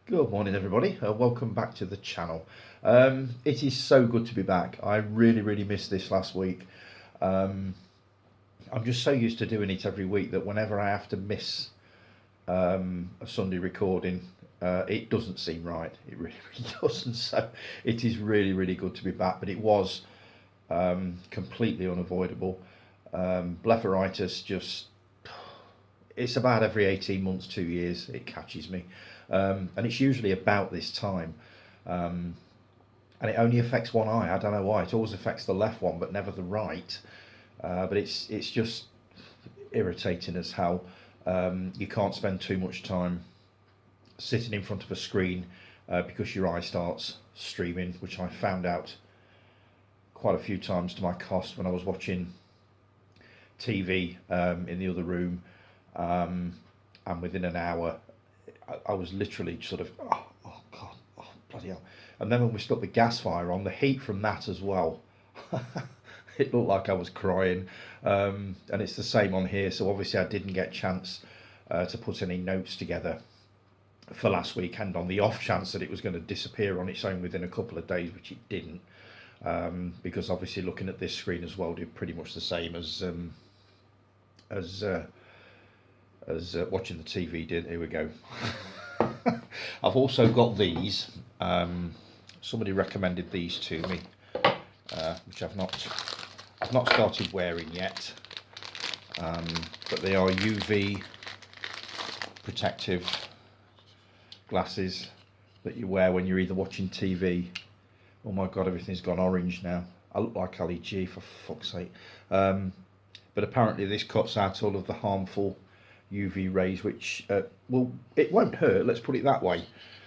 Good morning, everybody. Welcome back to the channel. It is so good to be back. I really missed this last week. I'm just so used to doing it every week that whenever I have to miss a Sunday recording, it doesn't seem right. It really doesn't. So it is really good to be back. But it was completely unavoidable. Blepharitis it's about every 18 months, 2 years, it catches me. And it's usually about this time. And it only affects one eye. I don't know why. It always affects the left one, but never the right. But it's just irritating as hell. You can't spend too much time sitting in front of a screen because your eye starts streaming, which I found out quite a few times to my cost when I was watching TV in the other room. And within an hour, I was literally sort of, oh God, oh bloody hell. And then when we stuck the gas fire on, the heat from that as well, it looked like I was crying. And it's the same on here, so obviously I didn't get a chance to put any notes together for last weekend on the off chance that it was going to disappear on its own within a couple of days, which it didn't. Because obviously looking at this screen as well did pretty much the same as watching the TV did. Here we go. I've also got these. Somebody recommended these to me, which I've not started wearing yet. But they are UV protective glasses that you wear when you're either watching TV. Oh my God, everything's gone orange now. I look like Ali G, for fuck's sake. But apparently this cuts out all of the harmful UV rays, which it won't hurt, let's put it that way.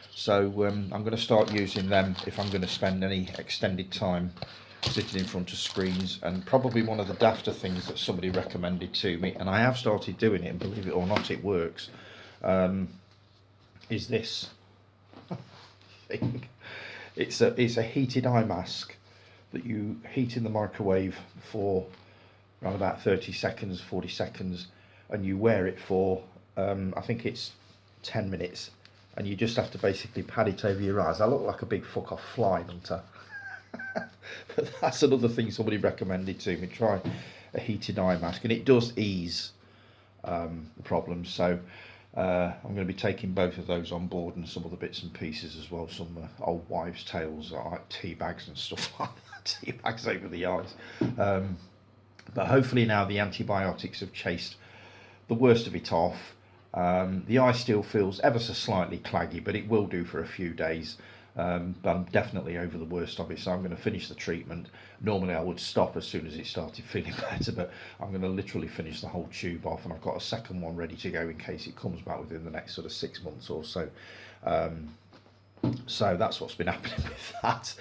So I'm going to start using them if I'm going to spend any extended time sitting in front of screens. And probably one of the dafter things that somebody recommended to me, and I have started doing it, and believe it or not it works, is this thing. It's a heated eye mask that you heat in the microwave for around about 30 seconds, 40 seconds, and you wear it for I think it's 10 minutes, and you just have to basically pad it over your eyes. I look like a big fuck off fly hunter. But that's another thing somebody recommended to me. Try a heated eye mask, and it does ease the problem. So I'm going to be taking both of those on board, and some other bits and pieces as well, some old wives' tales like tea bags and stuff like that. Tea bags over the eyes. But hopefully now the antibiotics have chased the worst of it off. The eye still feels ever so slightly claggy, but it will do for a few days. But I'm definitely over the worst of it, so I'm going to finish the treatment. Normally I would stop as soon as it started feeling better, but I'm going to literally finish the whole tube off, and I've got a second one ready to go in case it comes back within the next sort of 6 months or so. So that's what's been happening with that.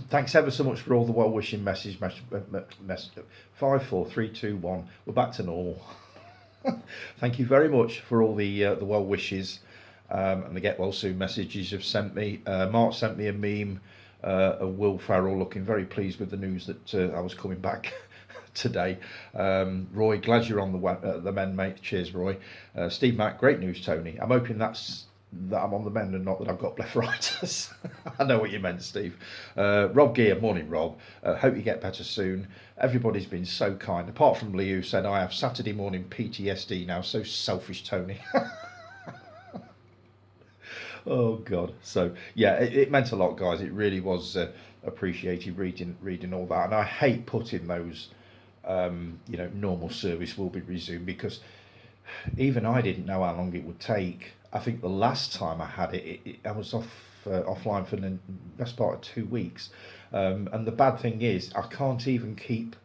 Thanks ever so much for all the well-wishing message. 5, 4, 3, 2, 1. We're back to normal. Thank you very much for all the well wishes and the get well soon messages you've sent me. Mark sent me a meme of Will Farrell looking very pleased with the news that I was coming back today. Roy, glad you're on the mend, mate. Cheers, Roy. Steve Mack, great news, Tony. I'm hoping that I'm on the mend and not that I've got blepharitis. I know what you meant, Steve. Rob Gear, morning Rob. Hope you get better soon. Everybody's been so kind, apart from Lee, who said I have Saturday morning PTSD now. So selfish, Tony. Oh God. So yeah, it meant a lot, guys. It really was appreciated reading all that. And I hate putting those normal service will be resumed, because even I didn't know how long it would take. I think the last time I had it, I was offline for the best part of 2 weeks. And the bad thing is, I can't even keep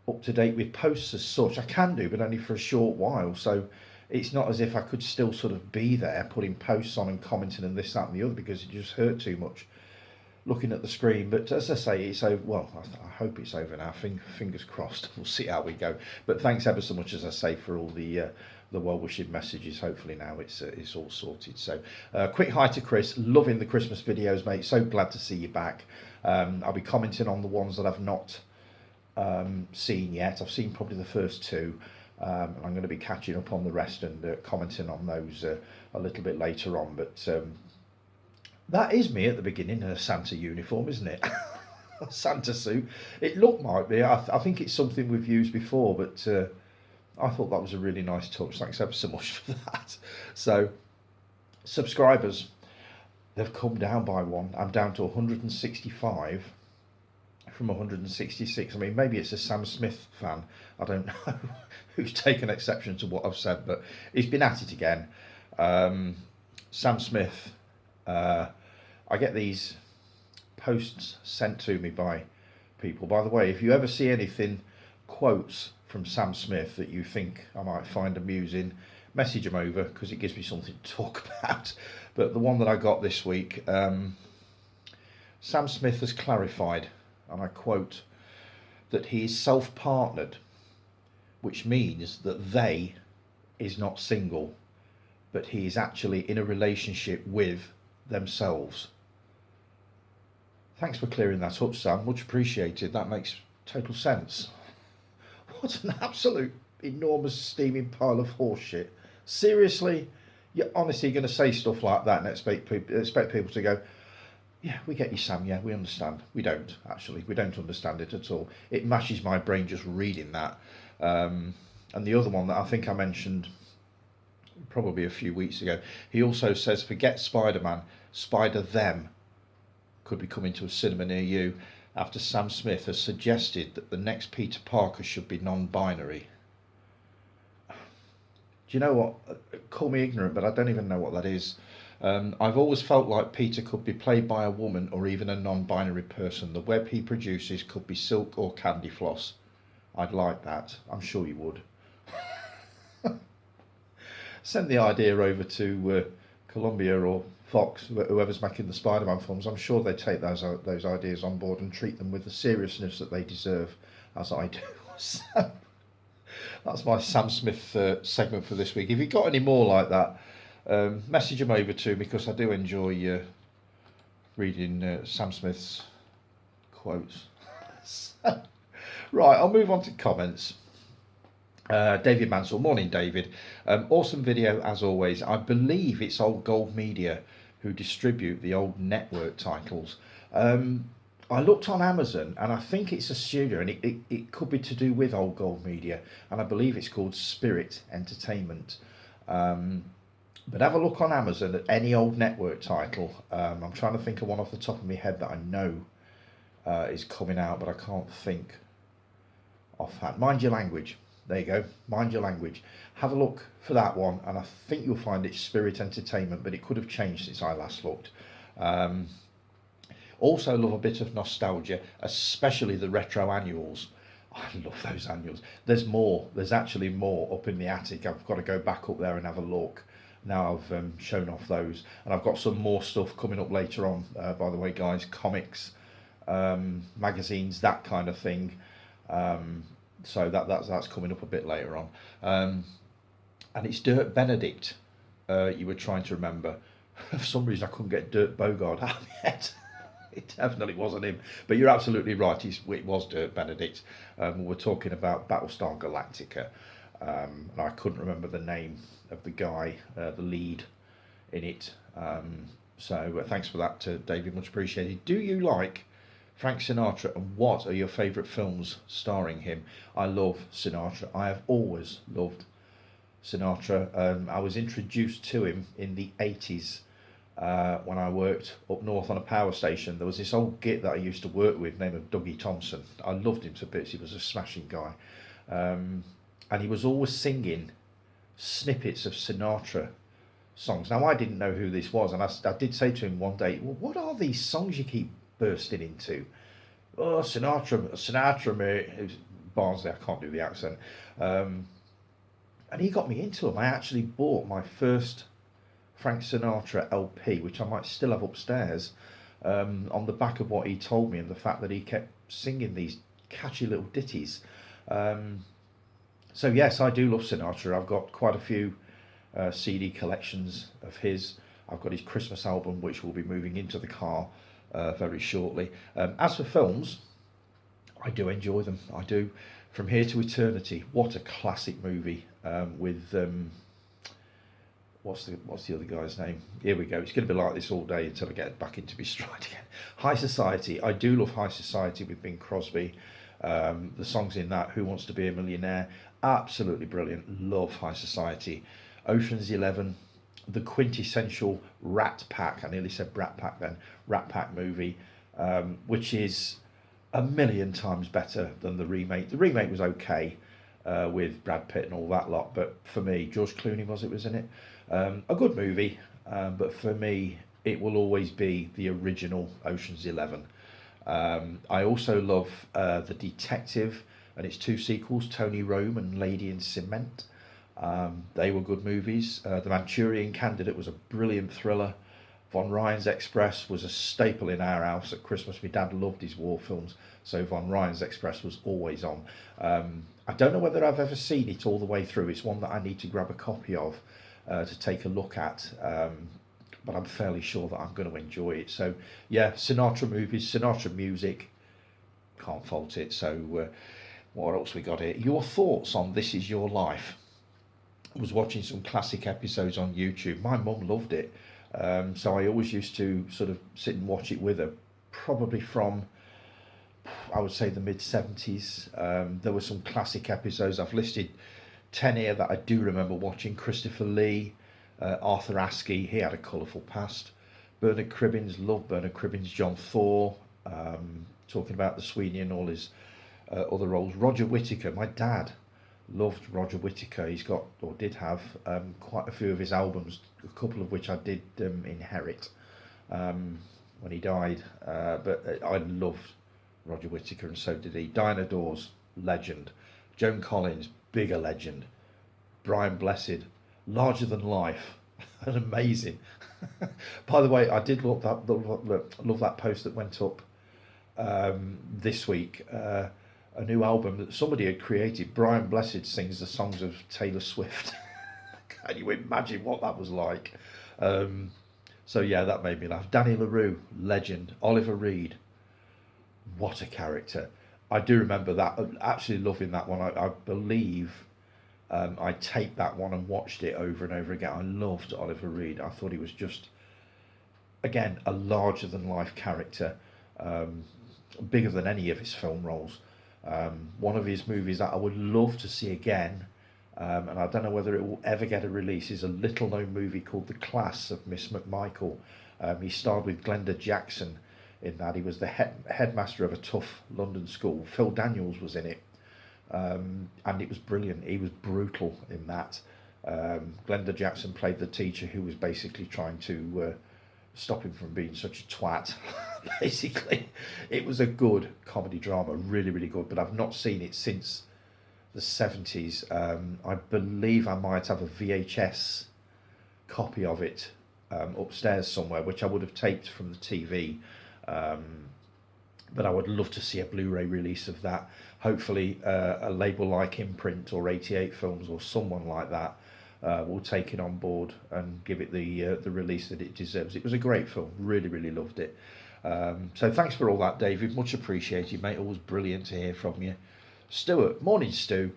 up to date with posts as such. I can do, but only for a short while. So it's not as if I could still sort of be there putting posts on and commenting and this, that and the other, because it just hurt too much looking at the screen. But as I say, it's over. Well, I hope it's over now. Fingers crossed. We'll see how we go. But thanks ever so much, as I say, for all the well-wishing messages. Hopefully now it's all sorted. So quick hi to Chris. Loving the Christmas videos, mate. So glad to see you back. I'll be commenting on the ones that I've not seen yet. I've seen probably the first two. I'm going to be catching up on the rest and commenting on those a little bit later on. But That is me at the beginning in a Santa uniform, isn't it? A Santa suit. It looked might be. I think it's something we've used before, but I thought that was a really nice touch. Thanks ever so much for that. So, subscribers, they've come down by one. I'm down to 165 from 166. I mean, maybe it's a Sam Smith fan. I don't know who's taken exception to what I've said, but he's been at it again. Sam Smith, I get these posts sent to me by people. By the way, if you ever see anything, quotes from Sam Smith that you think I might find amusing, message them over because it gives me something to talk about. But the one that I got this week, Sam Smith has clarified, and I quote, that he is self-partnered, which means that they is not single, but he is actually in a relationship with themselves. Thanks for clearing that up, Sam. Much appreciated. That makes total sense. What an absolute enormous steaming pile of horseshit. Seriously? You're honestly going to say stuff like that and expect people to go, yeah, we get you, Sam. Yeah, we understand. We don't, actually. We don't understand it at all. It mashes my brain just reading that. And the other one that I think I mentioned probably a few weeks ago, he also says, forget Spider-Man, Spider-Them could be coming to a cinema near you after Sam Smith has suggested that the next Peter Parker should be non-binary. Do you know what? Call me ignorant, but I don't even know what that is. I've always felt like Peter could be played by a woman or even a non-binary person. The web he produces could be silk or candy floss. I'd like that. I'm sure you would. Send the idea over to Columbia or Fox, whoever's making the Spider-Man films. I'm sure they take those ideas on board and treat them with the seriousness that they deserve, as I do. So, that's my Sam Smith segment for this week. If you've got any more like that, message them over to me because I do enjoy reading Sam Smith's quotes. So, right, I'll move on to comments. David Mansell, morning David. Awesome video as always. I believe it's Old Gold Media who distribute the old network titles. I looked on Amazon and I think it's a studio and it could be to do with Old Gold Media, and I believe it's called Spirit Entertainment. But have a look on Amazon at any old network title. I'm trying to think of one off the top of my head that I know is coming out, but I can't think offhand. Mind Your Language. There you go, Mind Your Language. Have a look for that one, and I think you'll find it's Spirit Entertainment, but it could have changed since I last looked. Also love a bit of nostalgia, especially the retro annuals. I love those annuals. There's actually more up in the attic. I've got to go back up there and have a look. Now I've shown off those, and I've got some more stuff coming up later on, by the way guys, comics, magazines, that kind of thing. So that's coming up a bit later on. And it's Dirk Benedict you were trying to remember. For some reason I couldn't get Dirk Bogarde out of my head. It definitely wasn't him. But you're absolutely right, it was Dirk Benedict. We're talking about Battlestar Galactica. And I couldn't remember the name of the guy, the lead in it. So thanks for that, David, much appreciated. Do you like Frank Sinatra, and what are your favourite films starring him? I love Sinatra. I have always loved Sinatra. I was introduced to him in the 80s when I worked up north on a power station. There was this old git that I used to work with named Dougie Thompson. I loved him to bits. He was a smashing guy. And he was always singing snippets of Sinatra songs. Now, I didn't know who this was, and I did say to him one day, well, what are these songs you keep bursting into? Oh, Sinatra, mate. It was Barnsley, I can't do the accent. And he got me into them. I actually bought my first Frank Sinatra LP, which I might still have upstairs, on the back of what he told me and the fact that he kept singing these catchy little ditties. So yes, I do love Sinatra. I've got quite a few CD collections of his. I've got his Christmas album, which will be moving into the car very shortly. As for films, I do enjoy them. I do. From Here to Eternity, what a classic movie with what's the other guy's name? Here we go. It's going to be like this all day until I get back into my stride again. High Society. I do love High Society with Bing Crosby. The songs in that, Who Wants to Be a Millionaire, absolutely brilliant. Love High Society. Ocean's 11, the quintessential Rat Pack. I nearly said Brat Pack then. Rat Pack movie, which is a million times better than the remake. The remake was okay with Brad Pitt and all that lot, but for me, George Clooney was in it. A good movie, but for me, it will always be the original Ocean's 11. I also love The Detective and its two sequels, Tony Rome and Lady in Cement. They were good movies. The Manchurian Candidate was a brilliant thriller. Von Ryan's Express was a staple in our house at Christmas. My dad loved his war films, so Von Ryan's Express was always on. I don't know whether I've ever seen it all the way through. It's one that I need to grab a copy of to take a look at. But I'm fairly sure that I'm going to enjoy it. So yeah, Sinatra movies, Sinatra music, can't fault it. So what else we got here? Your thoughts on This Is Your Life? I was watching some classic episodes on YouTube. My mum loved it, so I always used to sort of sit and watch it with her. Probably from, I would say, the mid-70s. There were some classic episodes. I've listed 10 here that I do remember watching. Christopher Lee, Arthur Askey, he had a colourful past. Bernard Cribbins, loved Bernard Cribbins. John Thor, talking about the Sweeney and all his other roles. Roger Whittaker, my dad loved Roger Whittaker. He's got, or did have, quite a few of his albums, a couple of which I did inherit when he died. But I loved Roger Whittaker, and so did he. Diana Dawes, legend. Joan Collins, bigger legend. Brian Blessed, larger than life, and amazing. By the way, I did love that post that went up this week. A new album that somebody had created. Brian Blessed sings the songs of Taylor Swift. Can you imagine what that was like? So yeah, that made me laugh. Danny LaRue, legend. Oliver Reed, what a character. I do remember that, actually loving that one. I believe I taped that one and watched it over and over again. I loved Oliver Reed. I thought he was just, again, a larger than life character, bigger than any of his film roles. One of his movies that I would love to see again, and I don't know whether it will ever get a release, is a little known movie called The Class of Miss McMichael. He starred with Glenda Jackson in that. He was the headmaster of a tough London school. Phil Daniels was in it, and it was brilliant. He was brutal in that. Glenda Jackson played the teacher who was basically trying to stop him from being such a twat. Basically, it was a good comedy drama, really, really good. But I've not seen it since the 70s. I believe I might have a VHS copy of it upstairs somewhere, which I would have taped from the TV. But I would love to see a Blu-ray release of that. Hopefully, a label like Imprint or 88 Films or someone like that will take it on board and give it the release that it deserves. It was a great film. Really, really loved it. So thanks for all that, David. Much appreciated, mate. Always brilliant to hear from you. Stuart, morning, Stu.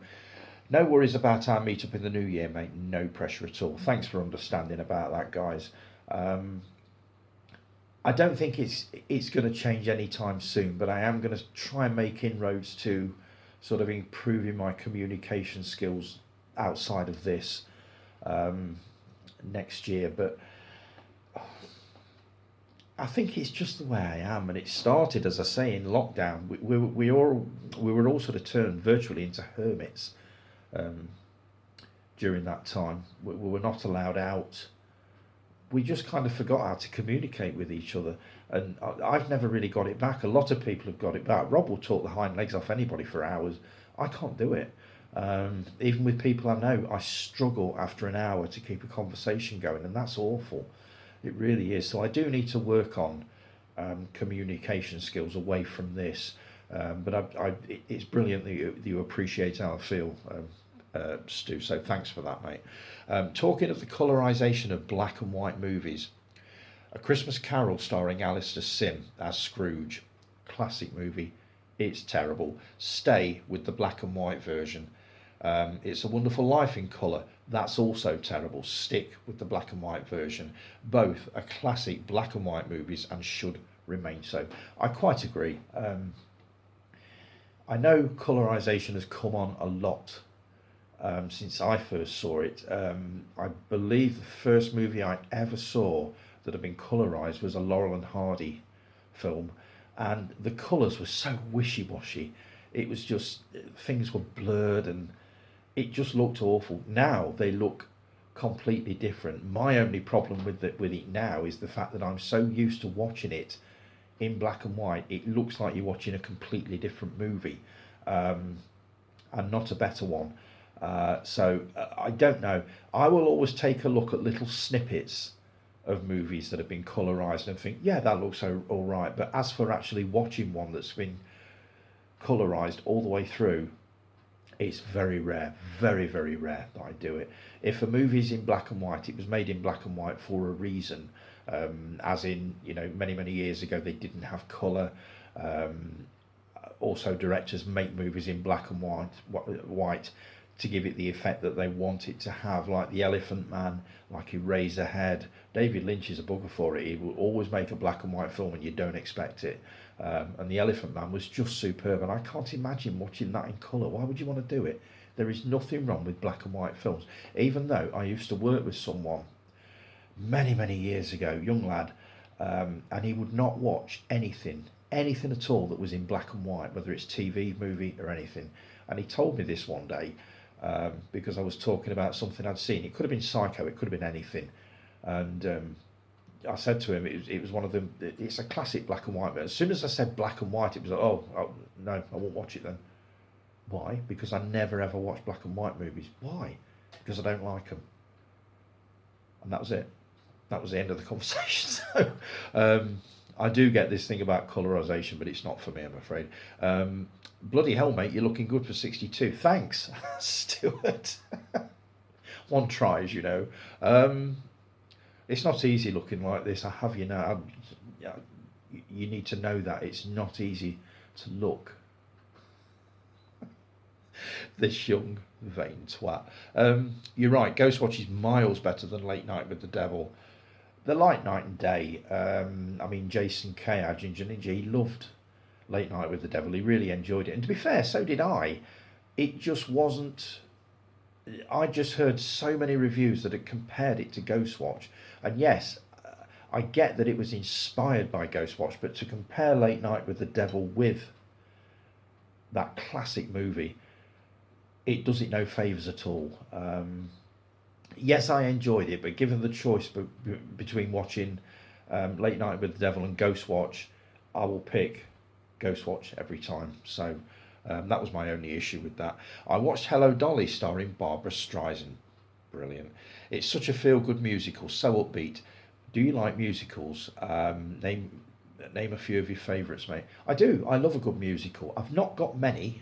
No worries about our meet-up in the new year, mate. No pressure at all. Thanks for understanding about that, guys. I don't think it's going to change anytime soon, but I am going to try and make inroads to sort of improving my communication skills outside of this next year. But I think it's just the way I am, and it started, as I say, in lockdown. We were all sort of turned virtually into hermits during that time. We were not allowed out. We just kind of forgot how to communicate with each other, and I've never really got it back. A lot of people have got it back. Rob will talk the hind legs off anybody for hours. I can't do it. Even with people I know, I struggle after an hour to keep a conversation going, and that's awful. It really is. So I do need to work on communication skills away from this. But it's brilliant that you appreciate how I feel, Stu. So thanks for that, mate. Talking of the colorization of black and white movies, A Christmas Carol starring Alistair Sim as Scrooge. Classic movie. It's terrible. Stay with the black and white version. It's a Wonderful Life in colour. That's also terrible. Stick with the black and white version. Both are classic black and white movies and should remain so. I quite agree. I know colorization has come on a lot since I first saw it. I believe the first movie I ever saw that had been colorized was a Laurel and Hardy film, and the colours were so wishy-washy. It was just, things were blurred and it just looked awful. Now they look completely different. My only problem with it now is the fact that I'm so used to watching it in black and white. It looks like you're watching a completely different movie, and not a better one. I don't know. I will always take a look at little snippets of movies that have been colorized and think, yeah, that looks all right. But as for actually watching one that's been colorized all the way through, it's very rare, very, very rare that I do it. If a movie's in black and white, it was made in black and white for a reason. As in, many, many years ago, they didn't have colour. Also, directors make movies in black and white to give it the effect that they want it to have, like The Elephant Man, like Eraserhead. David Lynch is a bugger for it. He will always make a black and white film and you don't expect it. And The Elephant Man was just superb, and I can't imagine watching that in colour. Why would you want to do it? There is nothing wrong with black and white films. Even though I used to work with someone many, many years ago, young lad, and he would not watch anything at all that was in black and white, whether it's TV, movie or anything. And he told me this one day, because I was talking about something I'd seen. It could have been Psycho, it could have been anything. And I said to him, it was one of them, it's a classic black and white. But as soon as I said black and white, it was like, oh no, I won't watch it then. Why? Because I never ever watch black and white movies. Why? Because I don't like them. And that was it. That was the end of the conversation. So I do get this thing about colorization, but it's not for me, I'm afraid. Bloody hell, mate, you're looking good for 62. Thanks, Stuart. One tries, It's not easy looking like this, I have you know. You need to know that. It's not easy to look this young, vain twat. You're right, Ghostwatch is miles better than Late Night with the Devil. They're like night and day. Jason Kay, our Ginger Ninja, he loved Late Night with the Devil. He really enjoyed it. And to be fair, so did I. It just wasn't... I just heard so many reviews that had compared it to Ghostwatch. And yes, I get that it was inspired by Ghostwatch, but to compare Late Night with the Devil with that classic movie, it does it no favours at all. Yes, I enjoyed it, but given the choice between watching Late Night with the Devil and Ghostwatch, I will pick Ghostwatch every time. So that was my only issue with that. I watched Hello Dolly starring Barbara Streisand. Brilliant. It's such a feel-good musical, so upbeat. Do you like musicals? Name a few of your favourites, mate. I do. I love a good musical. I've not got many.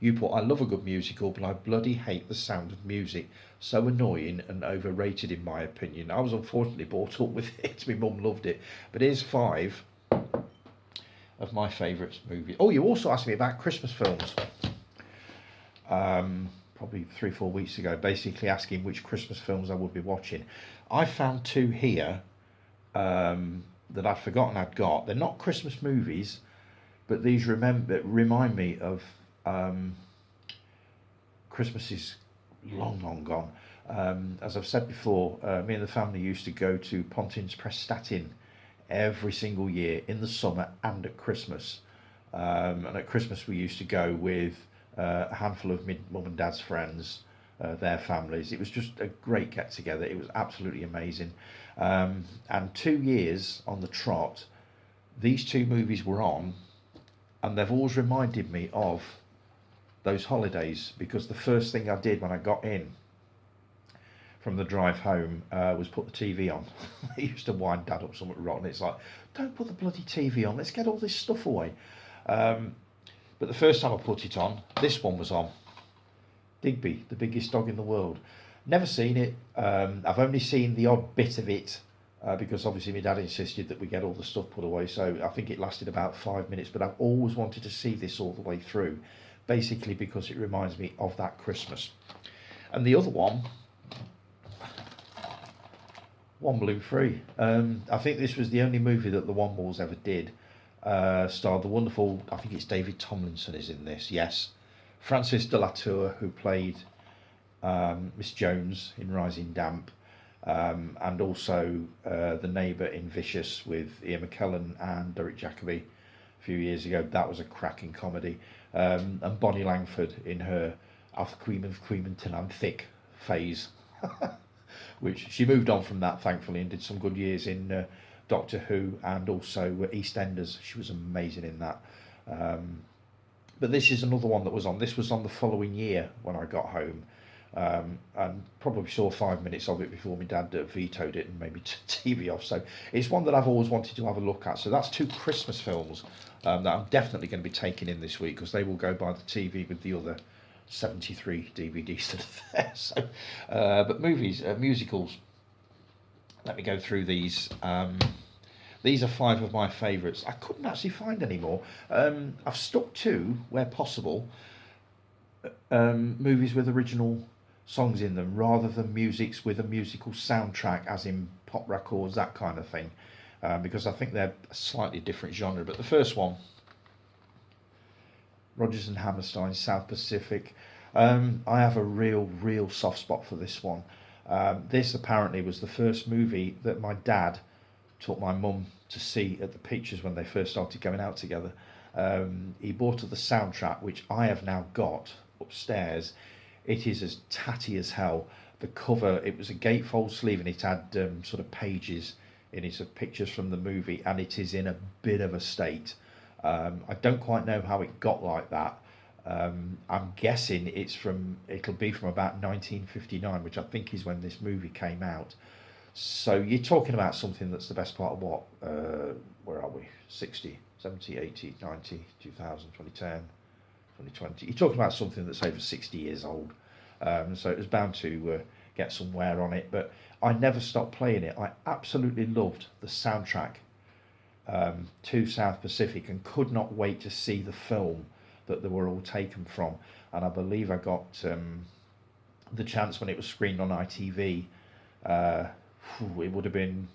You put, I love a good musical, but I bloody hate the sound of music. So annoying and overrated in my opinion. I was unfortunately brought up with it. My mum loved it. But here's 5 of my favourite movies. Oh, you also asked me about Christmas films. Probably 3-4 weeks ago, basically asking which Christmas films I would be watching. I found 2 here that I'd forgotten I'd got. They're not Christmas movies, but these remind me of Christmas is long, long gone. As I've said before, me and the family used to go to Pontins Prestatyn every single year in the summer and at Christmas. And at Christmas we used to go with a handful of mum and dad's friends, their families. It was just a great get together. It was absolutely amazing. And 2 years on the trot, these 2 movies were on, and they've always reminded me of those holidays, because the first thing I did when I got in from the drive home was put the TV on. I used to wind Dad up somewhat rotten. It's like, don't put the bloody TV on, let's get all this stuff away. But the first time I put it on, this one was on. Digby, the biggest dog in the world. Never seen it. I've only seen the odd bit of it because obviously my dad insisted that we get all the stuff put away. So I think it lasted about 5 minutes, but I've always wanted to see this all the way through. basically because it reminds me of that Christmas. And the other one, Womble 3. I think this was the only movie that the Wombles ever did. Starred the wonderful, I think it's David Tomlinson is in this, yes. Francis de la Tour, who played Miss Jones in Rising Damp, and also the neighbour in Vicious with Ian McKellen and Derek Jacobi a few years ago. That was a cracking comedy. And Bonnie Langford in her Alpha Queen of Queemanton I'm Thick phase, which she moved on from that thankfully and did some good years in Doctor Who and also EastEnders. She was amazing in that. But this is another one that was on. This was on the following year when I got home. And probably saw 5 minutes of it before my dad vetoed it and made me TV off. So it's one that I've always wanted to have a look at. So that's 2 Christmas films that I'm definitely going to be taking in this week, because they will go by the TV with the other 73 DVDs that are there. So, but movies, musicals. Let me go through these. These are 5 of my favourites. I couldn't actually find any more. I've stuck to, where possible, movies with original songs in them rather than musics with a musical soundtrack, as in pop records, that kind of thing, because I think they're a slightly different genre. But the first one, Rodgers and Hammerstein's South Pacific, I have a real soft spot for this one. This apparently was the first movie that my dad took my mum to see at the Pictures when they first started going out together. He bought her the soundtrack, which I have now got upstairs. It is as tatty as hell. The cover, it was a gatefold sleeve and it had sort of pages in it of pictures from the movie, and it is in a bit of a state. I don't quite know how it got like that. I'm guessing it'll be from about 1959, which I think is when this movie came out. So you're talking about something that's the best part of what, where are we, 60, 70, 80, 90, 2000, 2010, 2020. You're talking about something that's over 60 years old. So it was bound to get some wear on it, but I never stopped playing it. I absolutely loved the soundtrack to South Pacific and could not wait to see the film that they were all taken from. And I believe I got the chance when it was screened on ITV. It would have been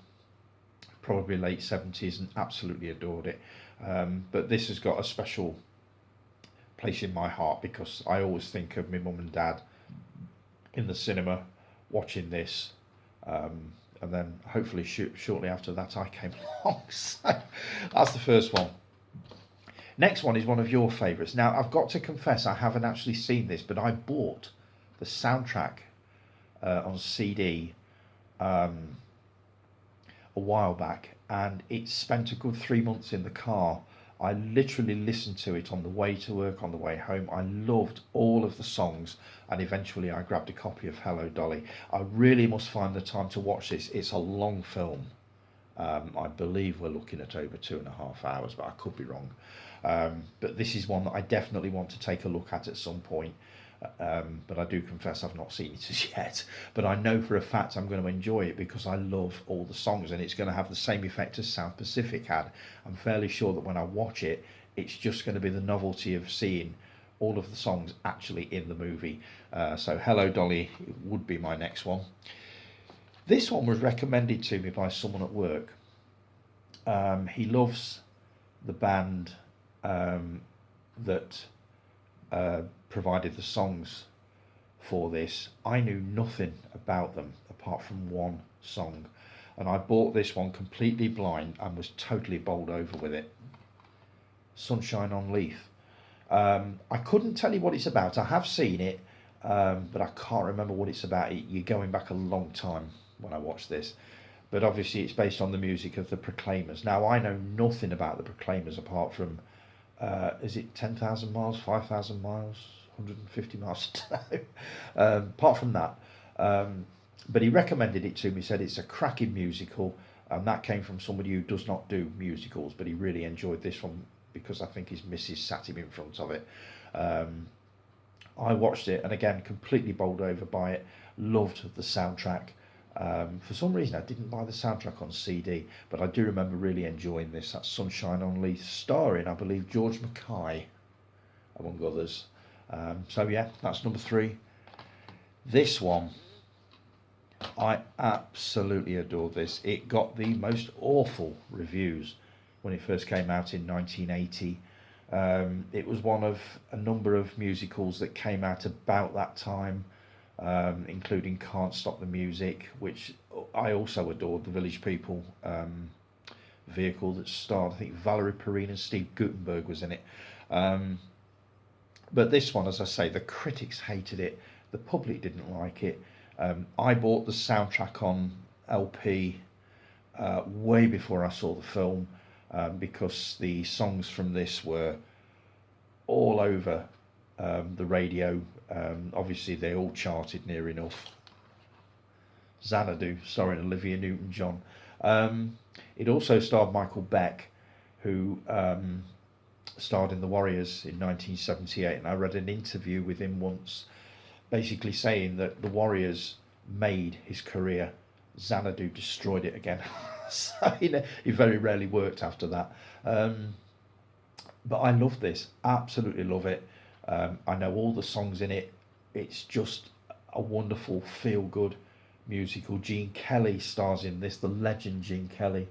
probably late 70s, and absolutely adored it. But this has got a special place in my heart because I always think of my mum and dad in the cinema watching this, and then hopefully shortly after that I came along. So that's the first one. Next one is one of your favourites. Now I've got to confess I haven't actually seen this, but I bought the soundtrack on CD a while back, and it spent a good 3 months in the car. I literally listened to it on the way to work, on the way home. I loved all of the songs, and eventually I grabbed a copy of Hello Dolly. I really must find the time to watch this. It's a long film. I believe we're looking at over 2.5 hours, but I could be wrong. But this is one that I definitely want to take a look at some point. But I do confess I've not seen it as yet. But I know for a fact I'm going to enjoy it because I love all the songs, and it's going to have the same effect as South Pacific had. I'm fairly sure that when I watch it, it's just going to be the novelty of seeing all of the songs actually in the movie. So Hello Dolly would be my next one. This one was recommended to me by someone at work. He loves the band that provided the songs for this. I knew nothing about them apart from one song, and I bought this one completely blind and was totally bowled over with it. Sunshine on Leith. I couldn't tell you what it's about. I have seen it, but I can't remember what it's about. You're going back a long time when I watched this, but obviously it's based on the music of the Proclaimers. Now I know nothing about the Proclaimers apart from is it 10,000 miles, 5,000 miles, 150 miles? Apart from that, but he recommended it to me, said it's a cracking musical, and that came from somebody who does not do musicals, but he really enjoyed this one because I think his missus sat him in front of it. I watched it and again completely bowled over by it. Loved the soundtrack. For some reason I didn't buy the soundtrack on CD, but I do remember really enjoying this. That's Sunshine on Leith, starring I believe George Mackay among others. So yeah, that's number 3. This one, I absolutely adored this. It got the most awful reviews when it first came out in 1980. It was one of a number of musicals that came out about that time, including Can't Stop the Music, which I also adored, the Village People vehicle that starred, I think, Valerie Perrine and Steve Guttenberg was in it. But this one, as I say, the critics hated it, the public didn't like it. I bought the soundtrack on LP way before I saw the film, because the songs from this were all over the radio. Obviously, they all charted near enough. Xanadu, starring Olivia Newton-John. It also starred Michael Beck, who starred in The Warriors in 1978, and I read an interview with him once basically saying that The Warriors made his career, Xanadu destroyed it again. So he very rarely worked after that. But I love this, absolutely love it. I know all the songs in it. It's just a wonderful feel-good musical. Gene Kelly stars in this, the legend Gene Kelly.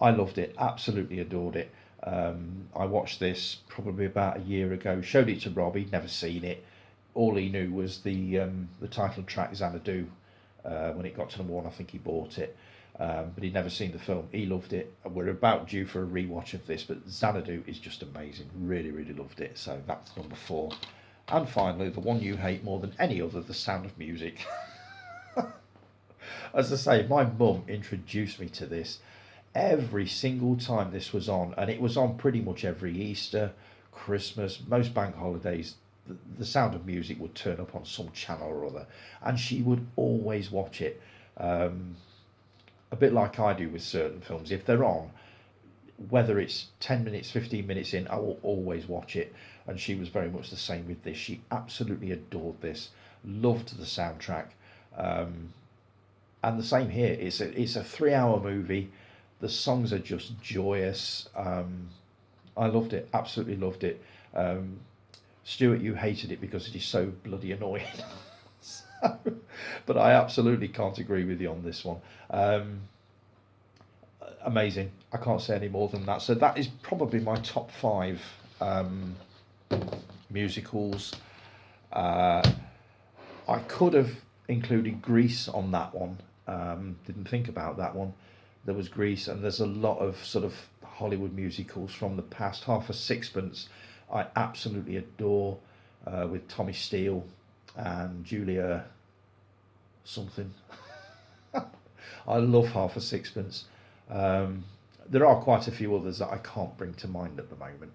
I loved it, absolutely adored it. I watched this probably about a year ago, showed it to Rob, he'd never seen it. All he knew was the title track Xanadu. When it got to number 1, I think he bought it, but he'd never seen the film. He loved it. We're about due for a rewatch of this, but Xanadu is just amazing. Really, really loved it. So that's number 4. And finally, the one you hate more than any other, The Sound of Music. As I say, my mum introduced me to this every single time this was on, and it was on pretty much every Easter, Christmas, most bank holidays. The Sound of Music would turn up on some channel or other, and she would always watch it. A bit like I do with certain films. If they're on, whether it's 10 minutes, 15 minutes in, I will always watch it. And she was very much the same with this. She absolutely adored this, loved the soundtrack. And the same here. It's a 3-hour movie. The songs are just joyous. I loved it, absolutely loved it. Stuart, you hated it because it is so bloody annoying. So, but I absolutely can't agree with you on this one. Amazing. I can't say any more than that. So that is probably my top 5 musicals. I could have included Grease on that one. Didn't think about that one. There was Grease, and there's a lot of sort of Hollywood musicals from the past. Half a Sixpence I absolutely adore, with Tommy Steele and Julia something. I love Half a Sixpence. There are quite a few others that I can't bring to mind at the moment.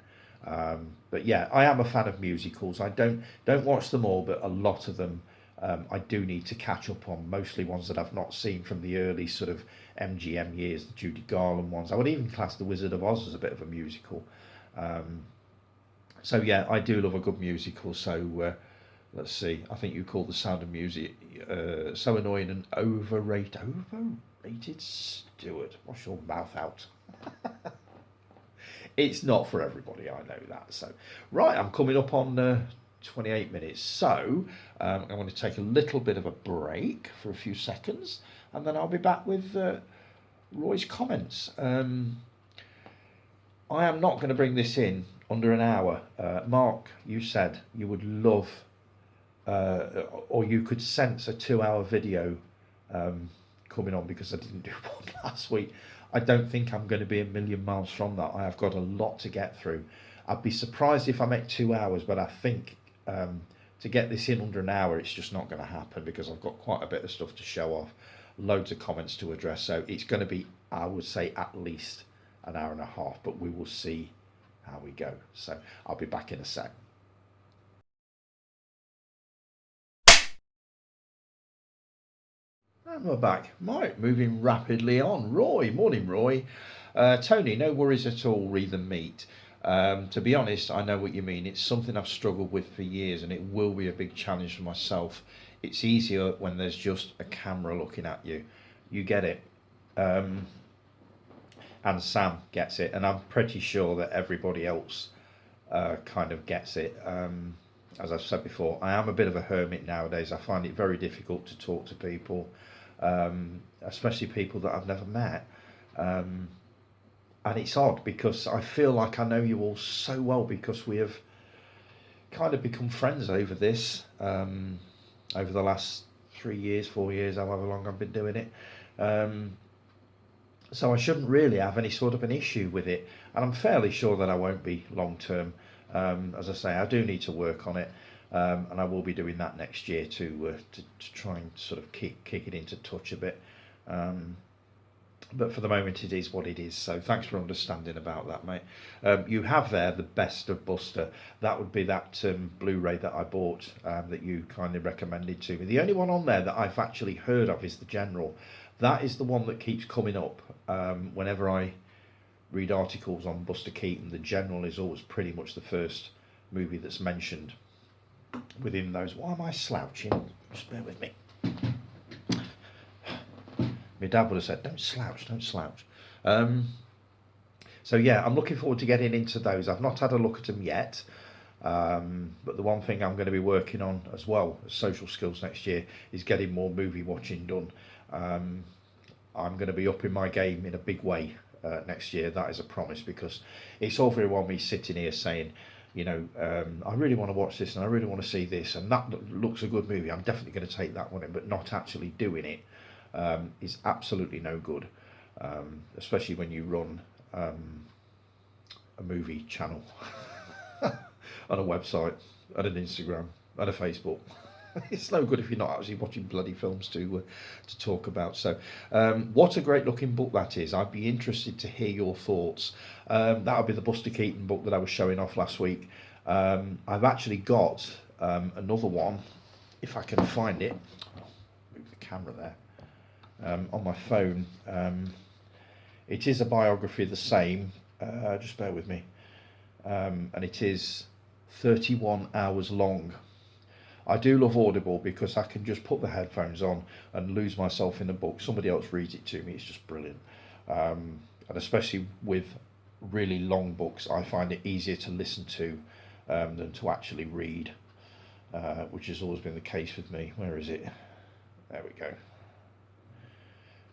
But yeah, I am a fan of musicals. I don't watch them all, but a lot of them I do need to catch up on. Mostly ones that I've not seen from the early sort of MGM years, the Judy Garland ones. I would even class The Wizard of Oz as a bit of a musical. So yeah, I do love a good musical. So let's see. I think you call The Sound of Music so annoying and overrated. Overrated, Stuart. Wash your mouth out. It's not for everybody. I know that. So right, I'm coming up on 28 minutes. So I'm going to take a little bit of a break for a few seconds, and then I'll be back with Roy's comments. I am not going to bring this in under an hour. Mark, you said you would love, or you could sense a 2-hour video coming on because I didn't do one last week. I don't think I'm going to be a million miles from that. I have got a lot to get through. I'd be surprised if I make 2 hours, but I think to get this in under an hour, it's just not going to happen because I've got quite a bit of stuff to show off, loads of comments to address. So it's going to be, I would say, at least an hour and a half, but we will see how we go. So I'll be back in a sec. And we're back. Right, moving rapidly on. Roy, morning Roy. Tony, no worries at all, read the meat. To be honest, I know what you mean. It's something I've struggled with for years, and it will be a big challenge for myself. It's easier when there's just a camera looking at you. You get it. And Sam gets it, and I'm pretty sure that everybody else kind of gets it. as I've said before, I am a bit of a hermit nowadays. I find it very difficult to talk to people, especially people that I've never met. Um, and it's odd because I feel like I know you all so well because we have kind of become friends over this, over the last 3 years, 4 years, however long I've been doing it. Um, so I shouldn't really have any sort of an issue with it, and I'm fairly sure that I won't be long term. As I say, I do need to work on it, and I will be doing that next year to try and sort of kick it into touch a bit. Um, but for the moment, it is what it is. So thanks for understanding about that, mate. You have there the best of Buster. That would be that Blu-ray that I bought, that you kindly recommended to me. The only one on there that I've actually heard of is the General. That is the one that keeps coming up whenever I read articles on Buster Keaton. The General is always pretty much the first movie that's mentioned within those. Why am I slouching? Just bear with me. My dad would have said, don't slouch, don't slouch. So yeah, I'm looking forward to getting into those. I've not had a look at them yet, but the one thing I'm going to be working on as well as social skills next year is getting more movie watching done. I'm going to be upping my game in a big way next year. That is a promise, because it's all very well me sitting here saying, I really want to watch this and I really want to see this and that looks a good movie. I'm definitely going to take that one in, but not actually doing it is absolutely no good, especially when you run a movie channel on a website, on an Instagram, on a Facebook. It's no good if you're not actually watching bloody films to talk about. So, what a great looking book that is. I'd be interested to hear your thoughts. That would be the Buster Keaton book that I was showing off last week. I've actually got another one, if I can find it. Move the camera there. On my phone. It is a biography of the same. Just bear with me. And it is 31 hours long. I do love Audible because I can just put the headphones on and lose myself in the book. Somebody else reads it to me. It's just brilliant. And especially with really long books, I find it easier to listen to than to actually read, which has always been the case with me. Where is it? There we go.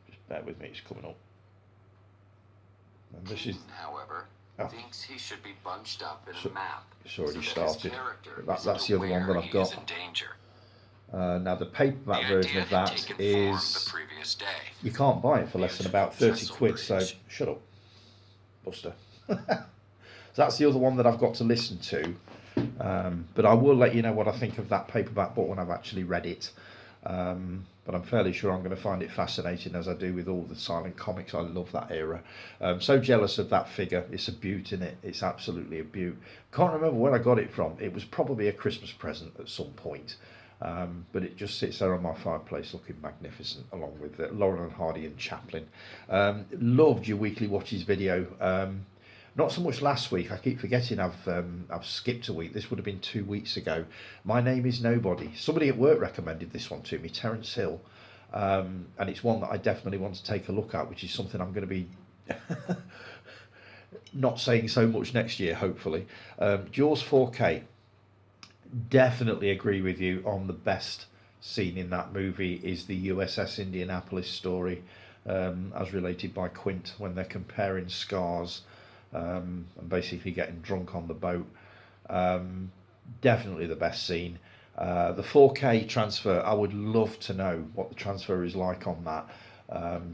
Just bear with me. It's coming up. And this is, however, thinks he should be bunched up in a map. It's already so that started. That's the other one that I've got. Now the paperback version of that is, you can't buy it for less than about 30 quid, so shut up, Buster. So that's the other one that I've got to listen to, but I will let you know what I think of that paperback book when I've actually read it. But I'm fairly sure I'm going to find it fascinating, as I do with all the silent comics. I love that era. So jealous of that figure. It's a beaut, isn't it? It's absolutely a beaut. Can't remember where I got it from. It was probably a Christmas present at some point. But it just sits there on my fireplace looking magnificent, along with Laurel and Hardy and Chaplin. Loved your weekly watches video. Not so much last week. I keep forgetting I've skipped a week. This would have been 2 weeks ago. My Name is Nobody. Somebody at work recommended this one to me, Terence Hill. And it's one that I definitely want to take a look at, which is something I'm going to be not saying so much next year, hopefully. Jaws 4K. Definitely agree with you on the best scene in that movie is the USS Indianapolis story, as related by Quint, when they're comparing scars and basically getting drunk on the boat. Definitely the best scene. The 4K transfer, I would love to know what the transfer is like on that.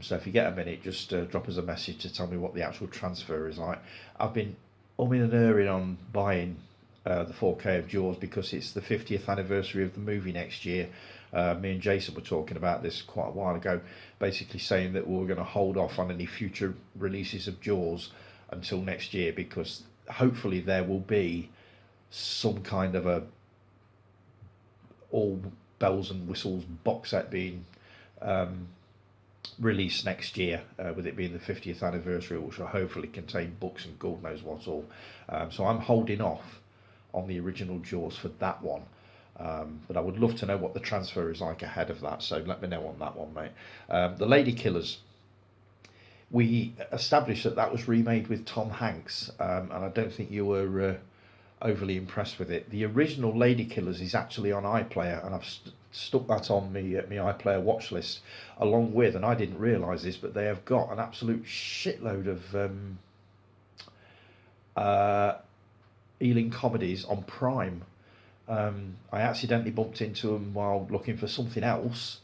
So if you get a minute, just drop us a message to tell me what the actual transfer is like. I've been umming and erring on buying the 4K of Jaws because it's the 50th anniversary of the movie next year. Me and Jason were talking about this quite a while ago, basically saying that we were going to hold off on any future releases of Jaws until next year, because hopefully there will be some kind of a all bells and whistles box set being released next year, with it being the 50th anniversary, which will hopefully contain books and God knows what all. So I'm holding off on the original Jaws for that one. But I would love to know what the transfer is like ahead of that, so let me know on that one, mate. The Lady Killers. We established that was remade with Tom Hanks, and I don't think you were overly impressed with it. The original Lady Killers is actually on iPlayer, and I've stuck that on my iPlayer watch list along with, and I didn't realise this, but they have got an absolute shitload of Ealing comedies on Prime. I accidentally bumped into them while looking for something else,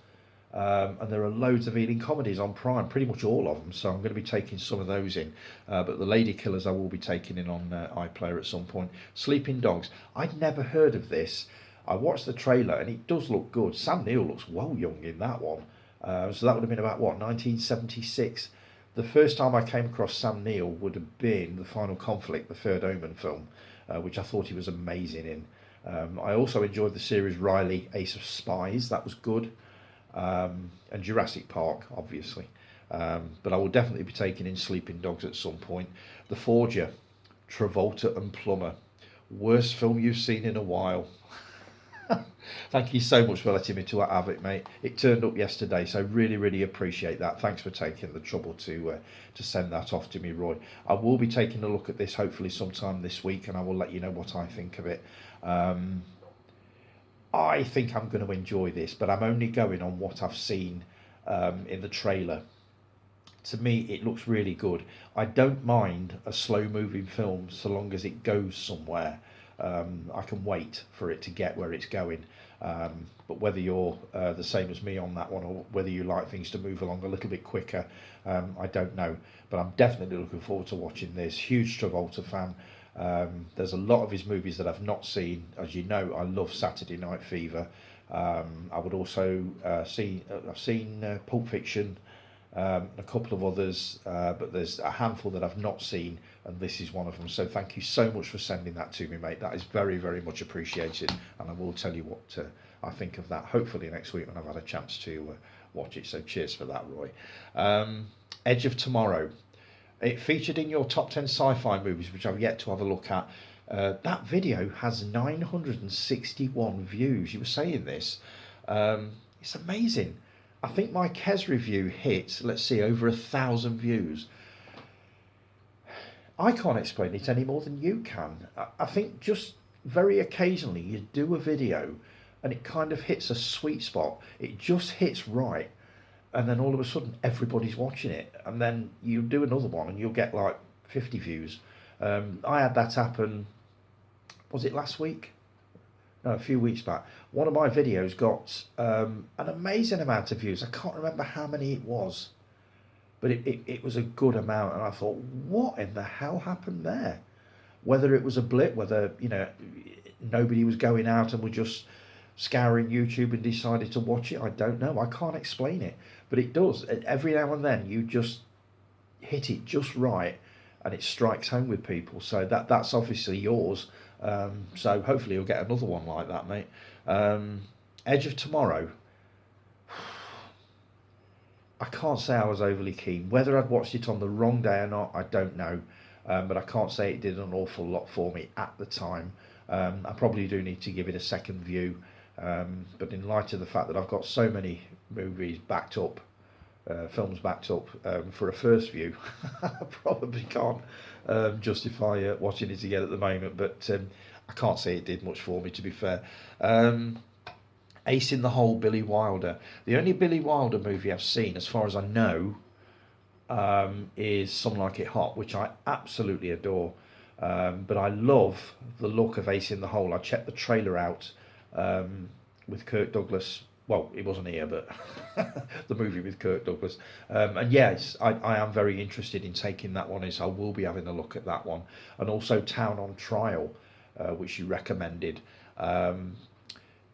and there are loads of Ealing comedies on Prime, pretty much all of them. So I'm going to be taking some of those in. But the Lady Killers I will be taking in on iPlayer at some point. Sleeping Dogs. I'd never heard of this. I watched the trailer and it does look good. Sam Neill looks well young in that one. So that would have been about what, 1976. The first time I came across Sam Neill would have been The Final Conflict, the Third Omen film, which I thought he was amazing in. I also enjoyed the series Riley, Ace of Spies. That was good. And Jurassic Park, obviously. But I will definitely be taking in Sleeping Dogs at some point. The Forger, Travolta and Plummer. Worst film you've seen in a while. Thank you so much for letting me to have it, mate. It turned up yesterday, so really, really appreciate that. Thanks for taking the trouble to send that off to me, Roy. I will be taking a look at this hopefully sometime this week, and I will let you know what I think of it. I think I'm going to enjoy this, but I'm only going on what I've seen in the trailer. To me, it looks really good. I don't mind a slow-moving film so long as it goes somewhere. I can wait for it to get where it's going. But whether you're the same as me on that one, or whether you like things to move along a little bit quicker, I don't know. But I'm definitely looking forward to watching this. Huge Travolta fan. There's a lot of his movies that I've not seen. As you know, I love Saturday Night Fever. I would also I've seen Pulp Fiction, a couple of others, but there's a handful that I've not seen, and this is one of them. So thank you so much for sending that to me, mate. That is very, very much appreciated, and I will tell you what I think of that hopefully next week when I've had a chance to watch it. So cheers for that, Roy. Edge of Tomorrow. It featured in your top 10 sci-fi movies, which I've yet to have a look at. That video has 961 views. You were saying this. It's amazing. I think my Kes review hit, let's see, over 1,000 views. I can't explain it any more than you can. I think just very occasionally you do a video and it kind of hits a sweet spot. It just hits right. And then all of a sudden everybody's watching it. And then you do another one and you'll get like 50 views. I had that happen, was it last week? No, a few weeks back. One of my videos got an amazing amount of views. I can't remember how many it was, but it was a good amount. And I thought, what in the hell happened there? Whether it was a blip, whether nobody was going out and were just scouring YouTube and decided to watch it, I don't know. I can't explain it, but it does. Every now and then you just hit it just right, and it strikes home with people. So that's obviously yours. So hopefully you'll get another one like that, mate. Edge of Tomorrow. I can't say I was overly keen. Whether I'd watched it on the wrong day or not, I don't know. But I can't say it did an awful lot for me at the time. I probably do need to give it a second view. But in light of the fact that I've got so many movies backed up, films backed up for a first view, I probably can't justify watching it again at the moment. But I can't say it did much for me, to be fair. Ace in the Hole, Billy Wilder. The only Billy Wilder movie I've seen, as far as I know, is Some Like It Hot, which I absolutely adore. But I love the look of Ace in the Hole. I checked the trailer out with Kirk Douglas. Well, it wasn't here, but the movie with Kirk Douglas. And yes, I am very interested in taking that one in, so I will be having a look at that one. And also Town on Trial, which you recommended.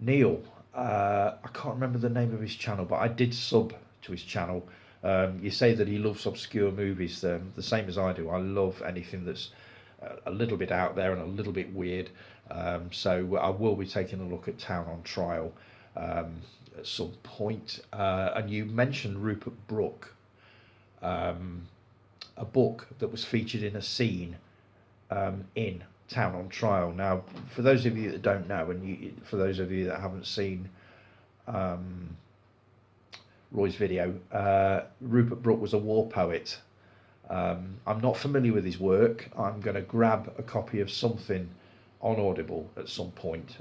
Neil, I can't remember the name of his channel, but I did sub to his channel. You say that he loves obscure movies, the same as I do. I love anything that's a little bit out there and a little bit weird. So I will be taking a look at Town on Trial at some point. And you mentioned Rupert Brooke, a book that was featured in a scene in Town on Trial. Now, for those of you that don't know, and for those of you that haven't seen Roy's video, Rupert Brooke was a war poet. I'm not familiar with his work. I'm going to grab a copy of something on Audible at some point.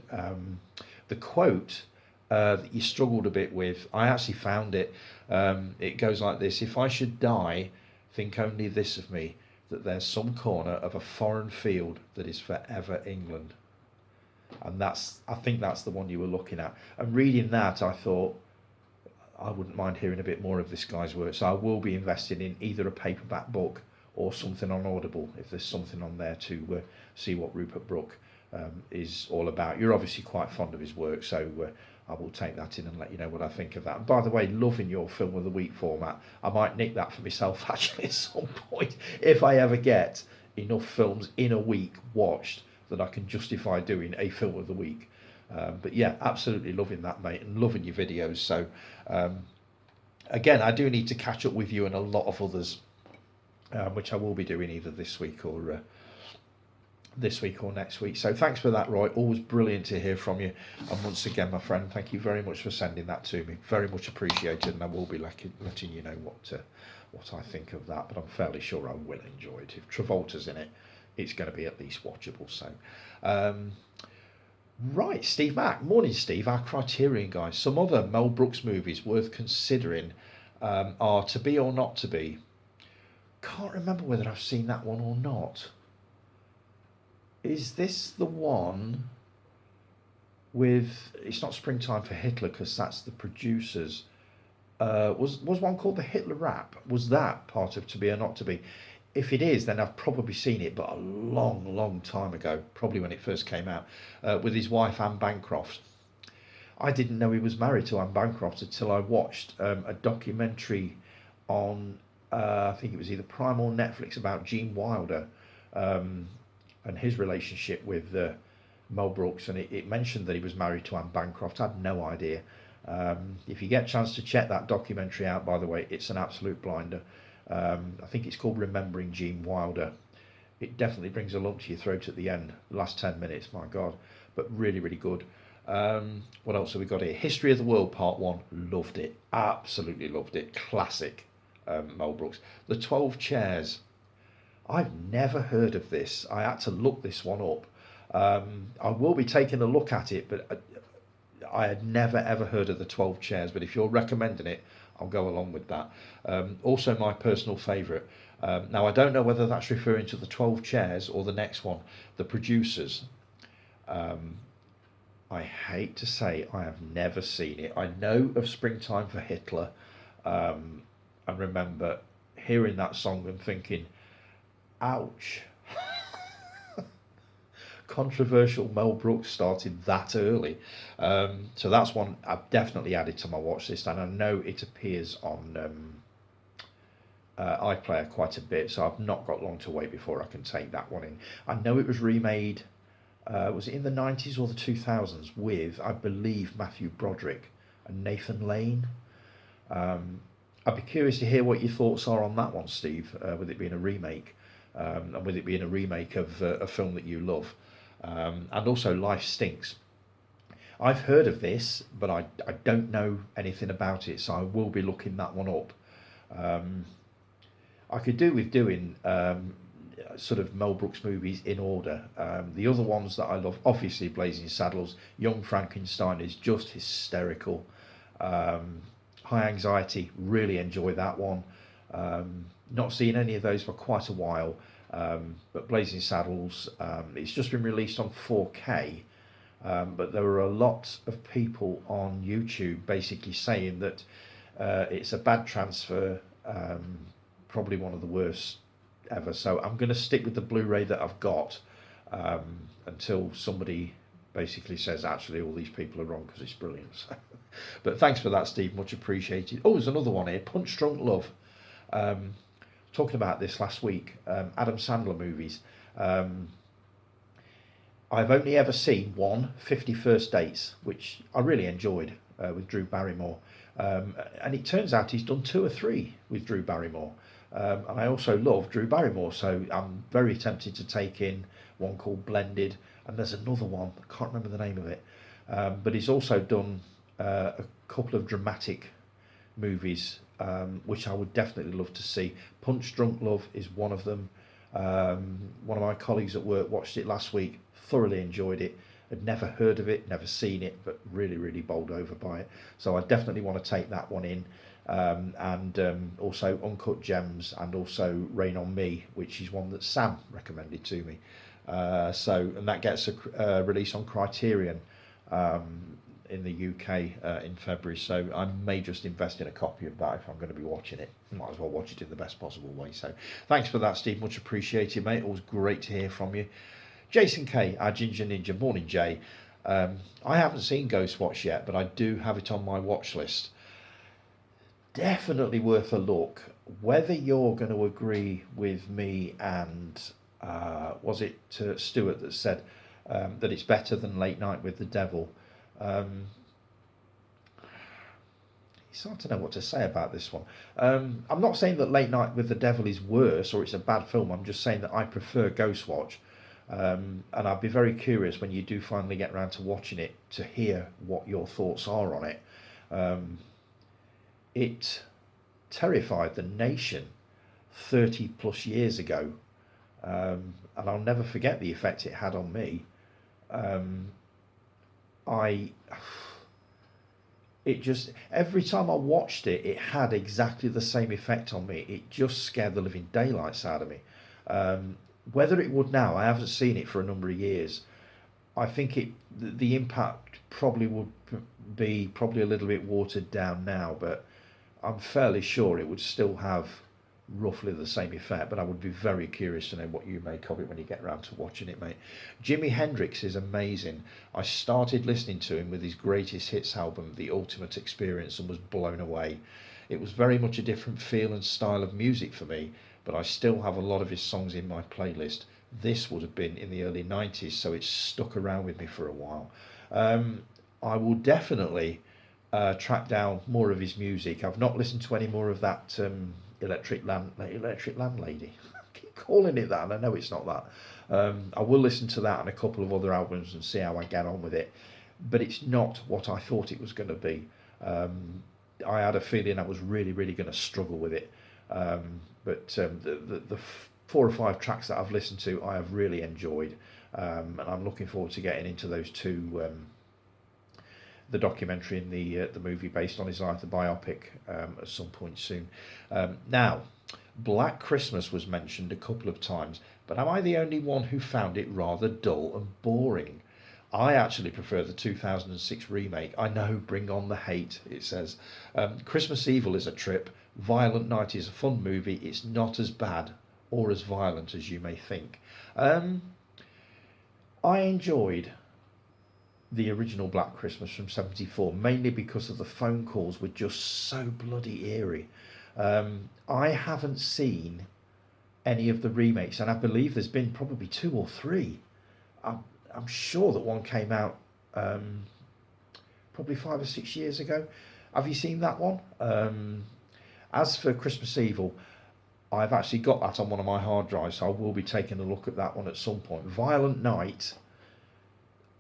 The quote that you struggled a bit with, I actually found it. It goes like this: "If I should die, think only this of me, that there's some corner of a foreign field that is forever England." And I think that's the one you were looking at. And reading that, I thought, I wouldn't mind hearing a bit more of this guy's work. So I will be investing in either a paperback book or something on Audible, if there's something on there to see what Rupert Brooke is all about. You're obviously quite fond of his work, so I will take that in and let you know what I think of that. And by the way, loving your film of the week format. I might nick that for myself actually at some point, if I ever get enough films in a week watched that I can justify doing a film of the week. But yeah, absolutely loving that, mate, and loving your videos. So again, I do need to catch up with you and a lot of others, which I will be doing either this week or next week. So thanks for that, Roy. Always brilliant to hear from you. And once again, my friend, thank you very much for sending that to me. Very much appreciated, and I will be letting you know what I think of that. But I'm fairly sure I will enjoy it. If Travolta's in it, it's going to be at least watchable. So right, Steve Mack. Morning, Steve. Our Criterion guys. Some other Mel Brooks movies worth considering are To Be or Not to Be. Can't remember whether I've seen that one or not. Is this the one with? It's not Springtime for Hitler, because that's the producers. Was one called The Hitler Rap? Was that part of To Be or Not to Be? If it is, then I've probably seen it, but a long, long time ago, probably when it first came out, with his wife Anne Bancroft. I didn't know he was married to Anne Bancroft until I watched a documentary on, I think it was either Prime or Netflix, about Gene Wilder and his relationship with Mel Brooks, and it mentioned that he was married to Anne Bancroft. I had no idea. If you get a chance to check that documentary out, by the way, it's an absolute blinder. I think it's called Remembering Gene Wilder. It definitely brings a lump to your throat at the end, the last 10 minutes, my God. But really, really good. What else have we got here? History of the World Part 1. Loved it. Absolutely loved it. Classic Mel Brooks. The 12 Chairs. I've never heard of this. I had to look this one up. I will be taking a look at it, but I had never ever heard of the 12 Chairs. But if you're recommending it, I'll go along with that. Also my personal favourite. Now I don't know whether that's referring to the 12 Chairs or the next one, The Producers. I hate to say I have never seen it. I know of Springtime for Hitler, and remember hearing that song and thinking, ouch. Controversial Mel Brooks started that early. So that's one I've definitely added to my watch list, and I know it appears on iPlayer quite a bit, so I've not got long to wait before I can take that one in. I know it was remade, was it in the 90s or the 2000s, with, I believe, Matthew Broderick and Nathan Lane. I'd be curious to hear what your thoughts are on that one, Steve, with it being a remake, and with it being a remake of a film that you love. And also Life Stinks. I've heard of this, but I don't know anything about it, so I will be looking that one up. I could do with doing sort of Mel Brooks movies in order. The other ones that I love, obviously Blazing Saddles, Young Frankenstein is just hysterical. High Anxiety, really enjoy that one. Not seen any of those for quite a while. But Blazing Saddles, it's just been released on 4K, but there were a lot of people on YouTube basically saying that it's a bad transfer, probably one of the worst ever. So I'm going to stick with the Blu-ray that I've got until somebody basically says actually all these people are wrong, because it's brilliant. But thanks for that, Steve, much appreciated. Oh, there's another one here, Punch Drunk Love. Talking about this last week, Adam Sandler movies. I've only ever seen 50 First Dates, which I really enjoyed, with Drew Barrymore. And it turns out he's done 2 or 3 with Drew Barrymore. And I also love Drew Barrymore, so I'm very tempted to take in one called Blended. And there's another one, I can't remember the name of it. But he's also done a couple of dramatic movies, which I would definitely love to see. Punch Drunk Love is one of them. One of my colleagues at work watched it last week, thoroughly enjoyed it. Had never heard of it, never seen it, but really, really bowled over by it. So I definitely want to take that one in. And also Uncut Gems, and also Rain on Me, which is one that Sam recommended to me. And that gets a release on Criterion in the UK in February. So I may just invest in a copy of that if I'm going to be watching it. Might as well watch it in the best possible way. So thanks for that, Steve. Much appreciated, mate. Always great to hear from you. Jason K, our Ginger Ninja. Morning, Jay. I haven't seen Ghostwatch yet, but I do have it on my watch list. Definitely worth a look. Whether you're going to agree with me and was it Stuart that said that it's better than Late Night with the Devil? It's hard to know what to say about this one. I'm not saying that Late Night with the Devil is worse or it's a bad film. I'm just saying that I prefer Ghostwatch. And I'd be very curious when you do finally get around to watching it to hear what your thoughts are on it. It terrified the nation 30 plus years ago, and I'll never forget the effect it had on me. I it just every time I watched it, it had exactly the same effect on me. It just scared the living daylights out of me. Whether it would now, I haven't seen it for a number of years. I think the impact probably would be probably a little bit watered down now, but I'm fairly sure it would still have roughly the same effect. But I would be very curious to know what you make of it when you get around to watching it, mate. Jimi Hendrix is amazing. I started listening to him with his greatest hits album, The Ultimate Experience, and was blown away. It was very much a different feel and style of music for me, but I still have a lot of his songs in my playlist. This would have been in the early 90s, so it's stuck around with me for a while. I will definitely track down more of his music. I've not listened to any more of that Electric Landlady. I keep calling it that, and I know it's not that. I will listen to that and a couple of other albums and see how I get on with it. But it's not what I thought it was going to be. I had a feeling I was really, really going to struggle with it. But the 4 or 5 tracks that I've listened to, I have really enjoyed, and I'm looking forward to getting into those two. The documentary and the movie based on his life, the biopic, at some point soon. Now, Black Christmas was mentioned a couple of times, but am I the only one who found it rather dull and boring? I actually prefer the 2006 remake. I know, bring on the hate, it says. Christmas Evil is a trip. Violent Night is a fun movie. It's not as bad or as violent as you may think. I enjoyed the original Black Christmas from '74, mainly because of the phone calls were just so bloody eerie. I haven't seen any of the remakes, and I believe there's been probably 2 or 3. I'm sure that one came out probably 5 or 6 years ago. Have you seen that one? As for Christmas Evil, I've actually got that on one of my hard drives, so I will be taking a look at that one at some point. Violent Night,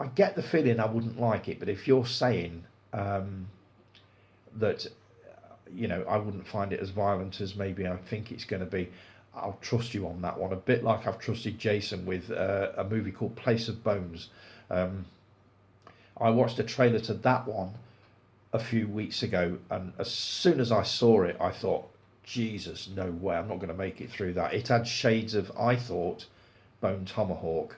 I get the feeling I wouldn't like it, but if you're saying that, I wouldn't find it as violent as maybe I think it's going to be, I'll trust you on that one. A bit like I've trusted Jason with a movie called Place of Bones. I watched a trailer to that one a few weeks ago, and as soon as I saw it, I thought, Jesus, no way, I'm not going to make it through that. It had shades of, I thought, Bone Tomahawk,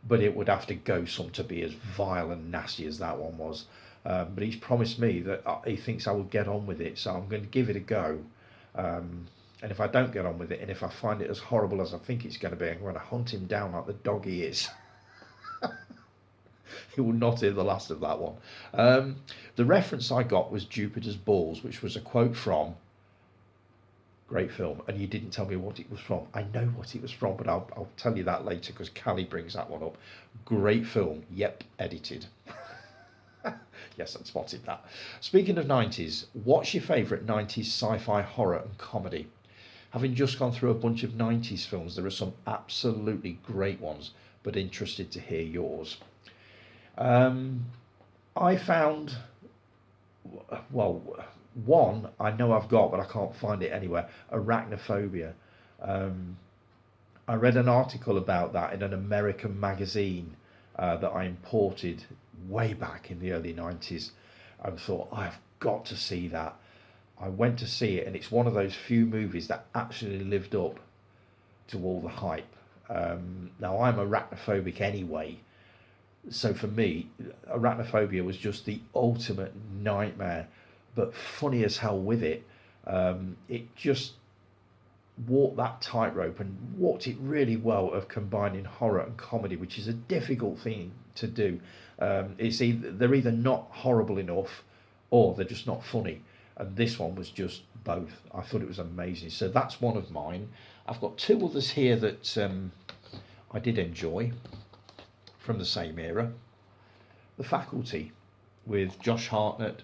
but it would have to go some to be as vile and nasty as that one was. But he's promised me that he thinks I will get on with it, so I'm going to give it a go. And if I don't get on with it, and if I find it as horrible as I think it's going to be, I'm going to hunt him down like the dog he is. He will not hear the last of that one. The reference I got was Jupiter's Balls, which was a quote from, great film, and you didn't tell me what it was from. I know what it was from, but I'll tell you that later because Callie brings that one up. Great film. Yep, edited. Yes, I spotted that. Speaking of 90s, what's your favourite 90s sci-fi, horror and comedy? Having just gone through a bunch of 90s films, there are some absolutely great ones, but interested to hear yours. I found, well, one I know I've got, but I can't find it anywhere. Arachnophobia. I read an article about that in an American magazine that I imported way back in the early 90s and thought, I've got to see that. I went to see it, and it's one of those few movies that actually lived up to all the hype. Now, I'm arachnophobic anyway, so for me, arachnophobia was just the ultimate nightmare, but funny as hell with it. It just walked that tightrope and walked it really well of combining horror and comedy, which is a difficult thing to do. They're either not horrible enough or they're just not funny. And this one was just both. I thought it was amazing. So that's one of mine. I've got two others here that I did enjoy from the same era. The Faculty with Josh Hartnett.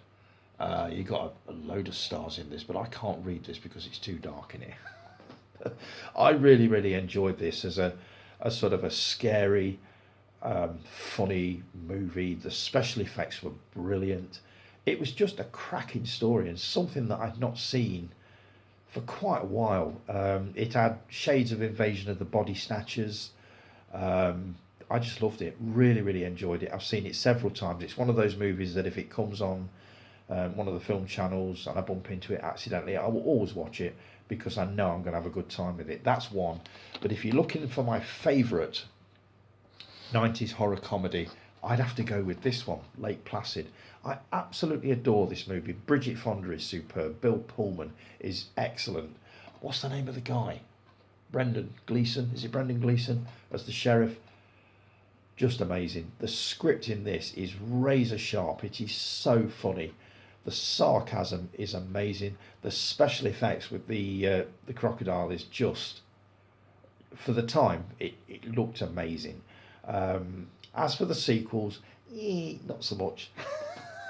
You got a load of stars in this, but I can't read this because it's too dark in here. I really, really enjoyed this as a sort of a scary, funny movie. The special effects were brilliant. It was just a cracking story and something that I'd not seen for quite a while. It had shades of Invasion of the Body Snatchers. I just loved it. Really, really enjoyed it. I've seen it several times. It's one of those movies that if it comes on one of the film channels and I bump into it accidentally, I will always watch it because I know I'm going to have a good time with it. That's one. But if you're looking for my favourite 90s horror comedy, I'd have to go with this one, Lake Placid. I absolutely adore this movie. Bridget Fonda is superb. Bill Pullman is excellent. What's the name of the guy? Brendan Gleeson. Is it Brendan Gleeson as the sheriff? Just amazing. The script in this is razor sharp. It is so funny. The sarcasm is amazing. The special effects with the crocodile is just, for the time, it looked amazing. As for the sequels, not so much.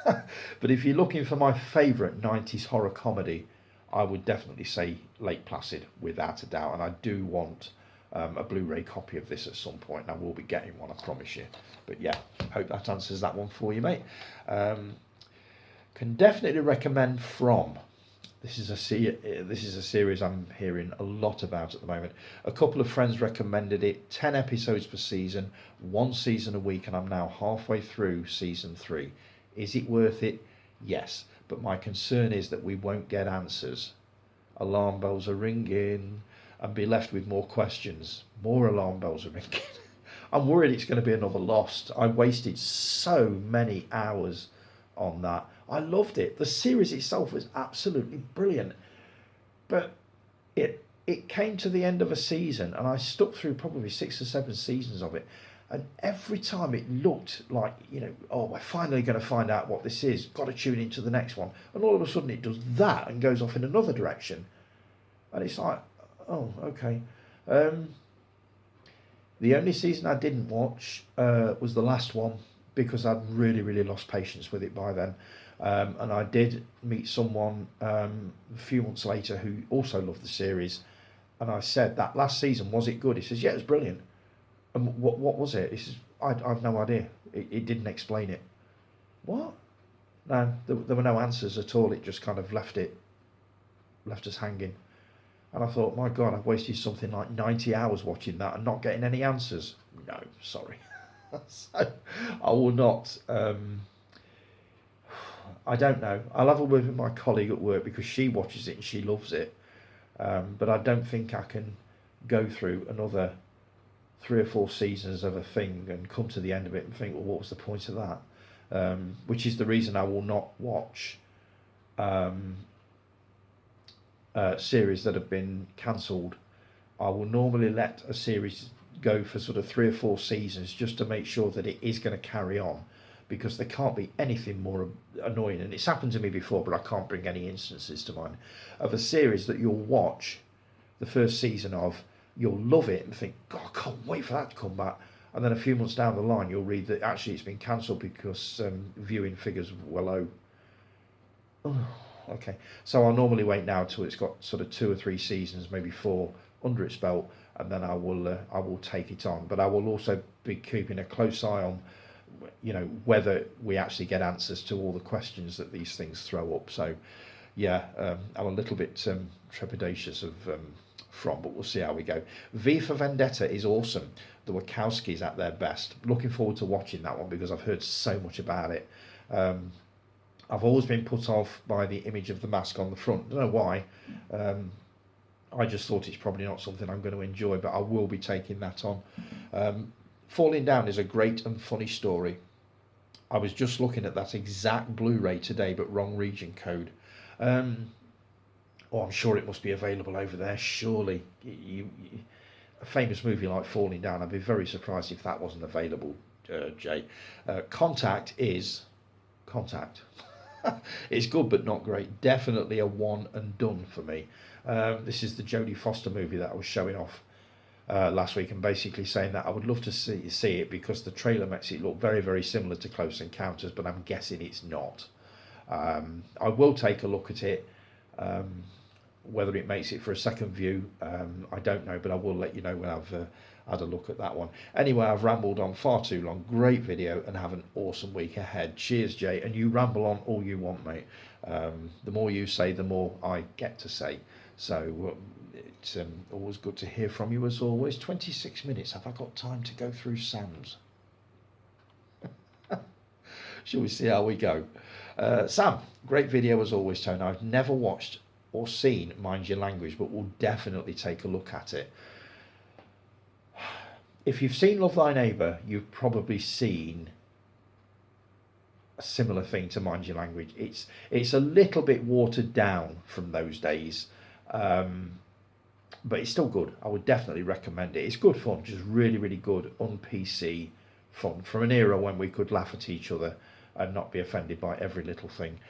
But if you're looking for my favourite 90s horror comedy, I would definitely say Lake Placid, without a doubt. And I do want a Blu-ray copy of this at some point. And I will be getting one, I promise you. But yeah, hope that answers that one for you, mate. Can definitely recommend From. This is a series I'm hearing a lot about at the moment. A couple of friends recommended it. 10 episodes per season, one season a week, and I'm now halfway through season 3. Is it worth it? Yes, but my concern is that we won't get answers. Alarm bells are ringing, and be left with more questions. More alarm bells are ringing. I'm worried it's going to be another Lost. I wasted so many hours on that. I loved it. The series itself was absolutely brilliant, but it came to the end of a season, and I stuck through probably 6 or 7 seasons of it. And every time it looked like, oh, we're finally going to find out what this is. Got to tune into the next one. And all of a sudden it does that and goes off in another direction. And it's like, oh, okay. The only season I didn't watch was the last one because I'd really, really lost patience with it by then. And I did meet someone a few months later who also loved the series. And I said, that last season, was it good? He says, yeah, it was brilliant. And what was it? He says, I've no idea. It didn't explain it. What? No, there were no answers at all. It just kind of left us hanging. And I thought, my God, I've wasted something like 90 hours watching that and not getting any answers. No, sorry. So I will not. I don't know. I'll have a word with my colleague at work because she watches it and she loves it. But I don't think I can go through another 3 or 4 seasons of a thing and come to the end of it and think, well, what was the point of that? Which is the reason I will not watch series that have been cancelled. I will normally let a series go for sort of 3 or 4 seasons just to make sure that it is going to carry on, because there can't be anything more annoying, and it's happened to me before, but I can't bring any instances to mind, of a series that you'll watch the first season of, you'll love it and think, God, I can't wait for that to come back. And then a few months down the line, you'll read that actually it's been cancelled because viewing figures were low. Oh, okay. So I'll normally wait now till it's got sort of 2 or 3 seasons, maybe 4 under its belt, and then I will take it on. But I will also be keeping a close eye on, whether we actually get answers to all the questions that these things throw up. So, yeah, I'm a little bit trepidatious of from, but we'll see how we go. V for Vendetta is awesome. The Wachowskis at their best. Looking forward to watching that one because I've heard so much about it. I've always been put off by the image of the mask on the front. I don't know why. I just thought it's probably not something I'm going to enjoy, but I will be taking that on. Falling Down is a great and funny story. I was just looking at that exact Blu-ray today, but wrong region code. I'm sure it must be available over there. Surely, a famous movie like Falling Down, I'd be very surprised if that wasn't available, Jay. Contact is Contact. It's good but not great. Definitely a one and done for me. This is the Jodie Foster movie that I was showing off last week, and basically saying that I would love to see it because the trailer makes it look very, very similar to Close Encounters, but I'm guessing it's not. I will take a look at it. Whether it makes it for a second view, I don't know, but I will let you know when I've had a look at that one. Anyway, I've rambled on far too long. Great video, and have an awesome week ahead. Cheers, Jay, and you ramble on all you want, mate. The more you say, the more I get to say. So it's always good to hear from you as always. 26 minutes. Have I got time to go through Sam's? Shall we see how we go? Sam, great video as always, Tony. I've never watched or seen Mind Your Language, but we'll definitely take a look at it. If you've seen Love Thy Neighbour, you've probably seen a similar thing to Mind Your Language. It's a little bit watered down from those days, but it's still good. I would definitely recommend it. It's good fun, just really, really good on PC fun from an era when we could laugh at each other and not be offended by every little thing.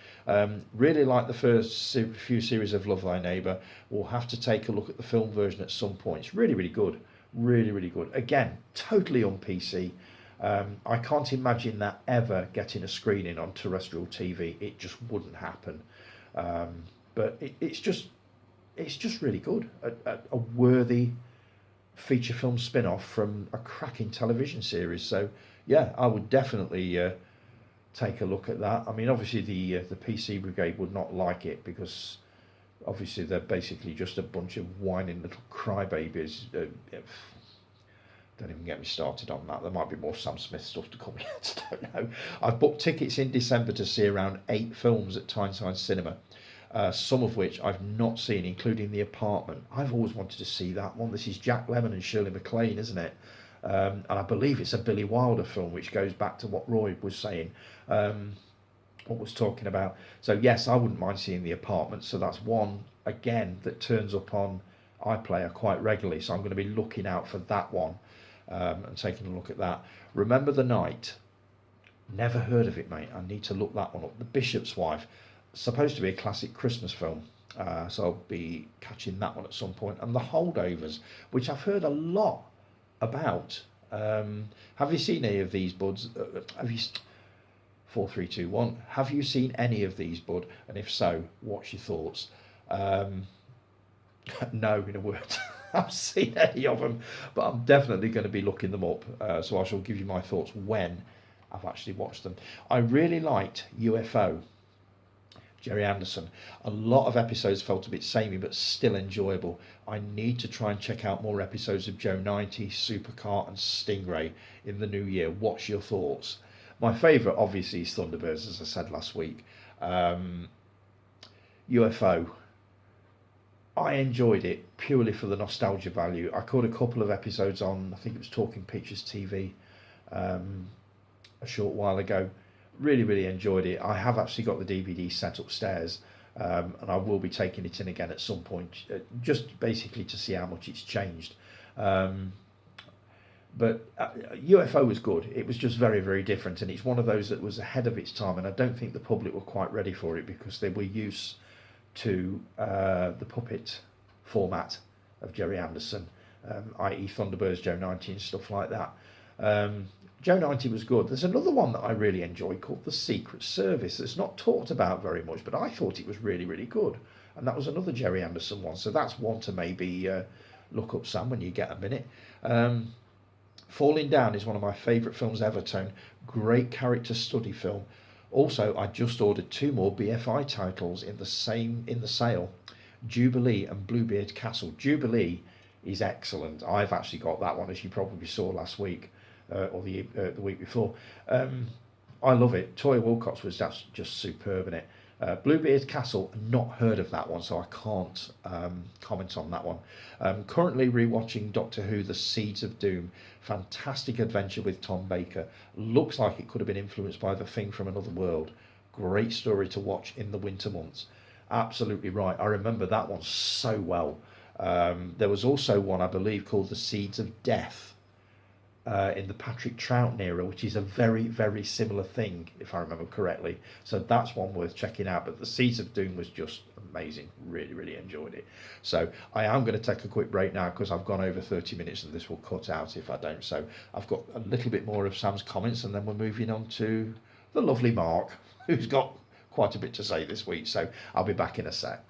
Really like the first few series of Love Thy Neighbour. We'll have to take a look at the film version at some point. It's really, really good. Really, really good. Again, totally on PC. I can't imagine that ever getting a screening on terrestrial TV. It just wouldn't happen. But it's just really good. A worthy feature film spin-off from a cracking television series. So yeah, I would definitely take a look at that. I mean, obviously the PC Brigade would not like it because obviously they're basically just a bunch of whining little crybabies. Don't even get me started on that. There might be more Sam Smith stuff to come yet. I don't know. I've booked tickets in December to see around 8 films at Tyneside Cinema, some of which I've not seen, including The Apartment. I've always wanted to see that one. This is Jack Lemmon and Shirley MacLaine, isn't it? And I believe it's a Billy Wilder film, which goes back to what Roy was saying, what was talking about. So yes, I wouldn't mind seeing The Apartment. So that's one, again, that turns up on iPlayer quite regularly. So I'm going to be looking out for that one and taking a look at that. Remember the Night. Never heard of it, mate. I need to look that one up. The Bishop's Wife. Supposed to be a classic Christmas film. So I'll be catching that one at some point. And The Holdovers, which I've heard a lot about. Have you seen any of these, buds? Have you 4 3 2 1 have you seen any of these, bud? And if so, what's your thoughts? No, in a word. I haven't seen any of them, but I'm definitely going to be looking them up, so I shall give you my thoughts when I've actually watched them. I really liked UFO, Jerry Anderson. A lot of episodes felt a bit samey, but still enjoyable. I need to try and check out more episodes of Joe 90, Supercar and Stingray in the new year. What's your thoughts? My favourite, obviously, is Thunderbirds, as I said last week. UFO, I enjoyed it purely for the nostalgia value. I caught a couple of episodes on, I think it was Talking Pictures TV, a short while ago. Really, really enjoyed it. I have actually got the DVD set upstairs, and I will be taking it in again at some point, just basically to see how much it's changed. But UFO was good. It was just very, very different, and it's one of those that was ahead of its time, and I don't think the public were quite ready for it because they were used to the puppet format of Jerry Anderson, i.e. Thunderbirds, Joe 90 and stuff like that. Joe 90 was good. There's another one that I really enjoyed called The Secret Service. It's not talked about very much, but I thought it was really, really good. And that was another Jerry Anderson one. So that's one to maybe look up, Sam, when you get a minute. Falling Down is one of my favourite films ever, Tone. Great character study film. Also, I just ordered 2 more BFI titles in the sale. Jubilee and Bluebeard Castle. Jubilee is excellent. I've actually got that one, as you probably saw last week, or the week before. I love it. Toya Wilcox was just superb in it. Bluebeard Castle, not heard of that one, so I can't comment on that one. Currently rewatching Doctor Who: The Seeds of Doom. Fantastic adventure with Tom Baker. Looks like it could have been influenced by The Thing from Another World. Great story to watch in the winter months. Absolutely right. I remember that one so well. There was also one, I believe, called The Seeds of Death, in the Patrick Troughton era, which is a very, very similar thing, if I remember correctly. So that's one worth checking out. But The Seeds of Doom was just amazing. Really, really enjoyed it. So I am going to take a quick break now because I've gone over 30 minutes and this will cut out if I don't. So I've got a little bit more of Sam's comments and then we're moving on to the lovely Mark, who's got quite a bit to say this week. So I'll be back in a sec.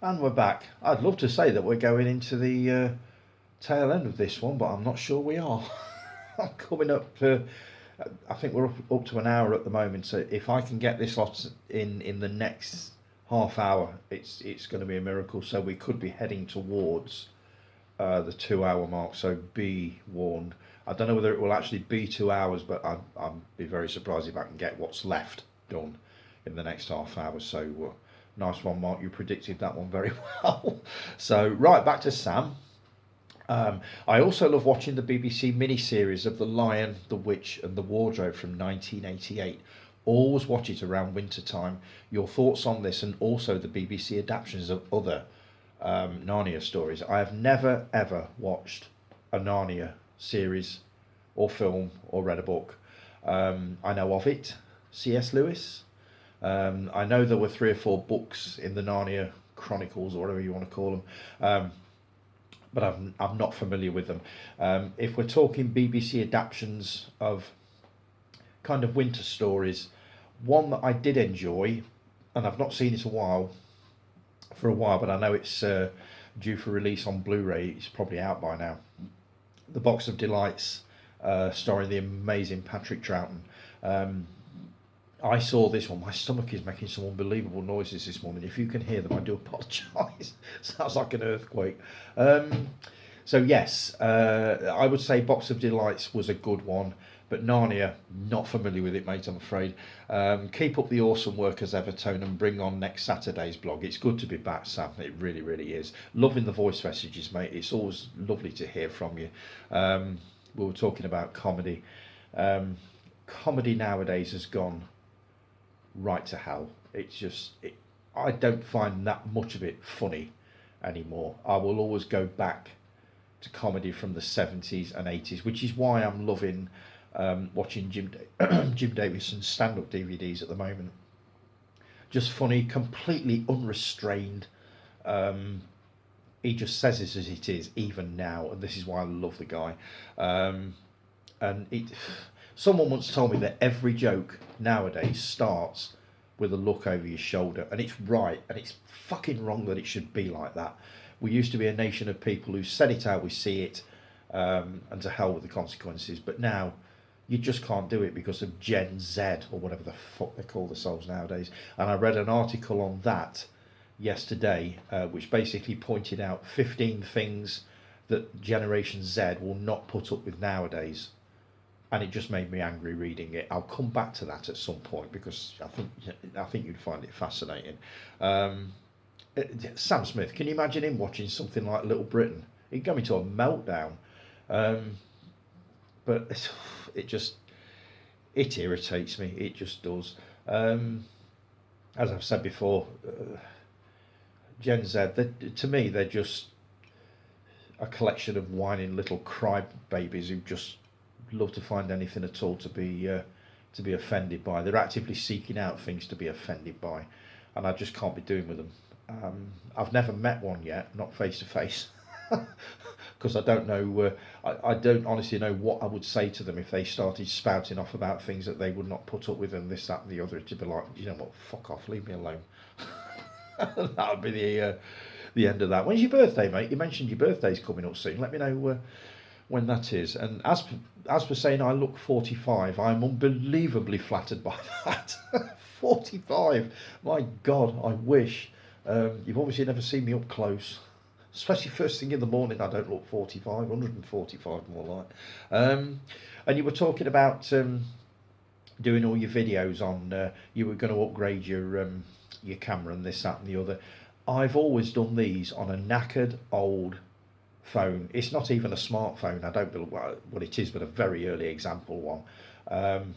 And we're back. I'd love to say that we're going into the tail end of this one, but I'm not sure we are. I'm coming up to, I think we're up to an hour at the moment. So if I can get this lot in the next half hour, it's going to be a miracle. So we could be heading towards the 2 hour mark. So be warned. I don't know whether it will actually be 2 hours, but I'd be very surprised if I can get what's left done in the next half hour. So nice one, Mark. You predicted that one very well. So right, back to Sam. I also love watching the BBC miniseries of The Lion, the Witch and the Wardrobe from 1988. Always watch it around winter time. Your thoughts on this and also the BBC adaptations of other Narnia stories. I have never ever watched a Narnia series or film or read a book. I know of it, C.S. Lewis. I know there were 3 or 4 books in the Narnia Chronicles or whatever you want to call them. But I'm not familiar with them. If we're talking BBC adaptations of kind of winter stories, one that I did enjoy, and I've not seen it for a while, but I know it's due for release on Blu-ray. It's probably out by now. The Box of Delights, starring the amazing Patrick Troughton. I saw this one. My stomach is making some unbelievable noises this morning. If you can hear them, I do apologise. Sounds like an earthquake. So yes, I would say Box of Delights was a good one, but Narnia, not familiar with it, mate, I'm afraid. Keep up the awesome work as ever, Tone, and bring on next Saturday's blog. It's good to be back, Sam. It really, really is. Loving the voice messages, mate. It's always lovely to hear from you. We were talking about comedy. Comedy nowadays has gone right to hell. It's just, I don't find that much of it funny anymore. I will always go back to comedy from the 70s and 80s, which is why I'm loving watching Jim Davison's stand-up DVDs at the moment. Just funny, completely unrestrained. He just says it as it is, even now, and this is why I love the guy. Someone once told me that every joke nowadays starts with a look over your shoulder, and it's right, and it's fucking wrong that it should be like that. We used to be a nation of people who said it how we see it, and to hell with the consequences. But now you just can't do it because of Gen Z or whatever the fuck they call themselves nowadays. And I read an article on that yesterday, which basically pointed out 15 things that Generation Z will not put up with nowadays. And it just made me angry reading it. I'll come back to that at some point because I think you'd find it fascinating. Sam Smith, can you imagine him watching something like Little Britain? He'd go into a meltdown. But it irritates me. It just does. As I've said before, Gen Z, to me, they're just a collection of whining little cry babies who just love to find anything at all to be offended by. They're actively seeking out things to be offended by, and I just can't be doing with them. I've never met one yet, not face to face, because I don't know. I don't honestly know what I would say to them if they started spouting off about things that they would not put up with, and this, that, and the other. To be like, you know what, fuck off, leave me alone. That would be the end of that. When's your birthday, mate? You mentioned your birthday's coming up soon. Let me know when that is. And as for saying I look 45, I'm unbelievably flattered by that. 45, my God, I wish. You've obviously never seen me up close, especially first thing in the morning. I don't look 45, 145 more like. And you were talking about doing all your videos on. You were going to upgrade your camera and this, that, and the other. I've always done these on a knackered old phone. It's not even a smartphone. I don't know what it is, but a very early example one.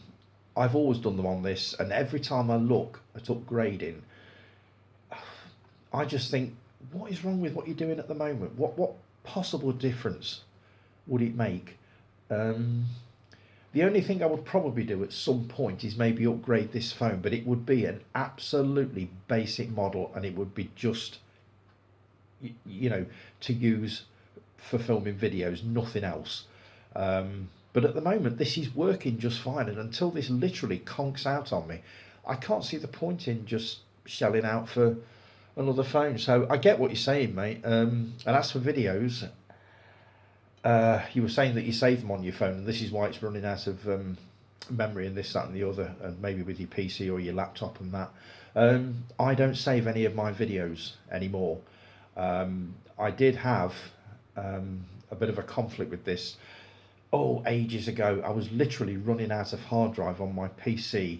I've always done them on this, and every time I look at upgrading, I just think, what is wrong with what you're doing at the moment? What possible difference would it make? The only thing I would probably do at some point is maybe upgrade this phone, but it would be an absolutely basic model, and it would be just, to use for filming videos, nothing else. But at the moment, this is working just fine, and until this literally conks out on me, I can't see the point in just shelling out for another phone. So I get what you're saying, mate. And as for videos, you were saying that you save them on your phone, and this is why it's running out of memory and this, that, and the other, and maybe with your PC or your laptop and that. I don't save any of my videos anymore. I did have a bit of a conflict with this. Ages ago, I was literally running out of hard drive on my PC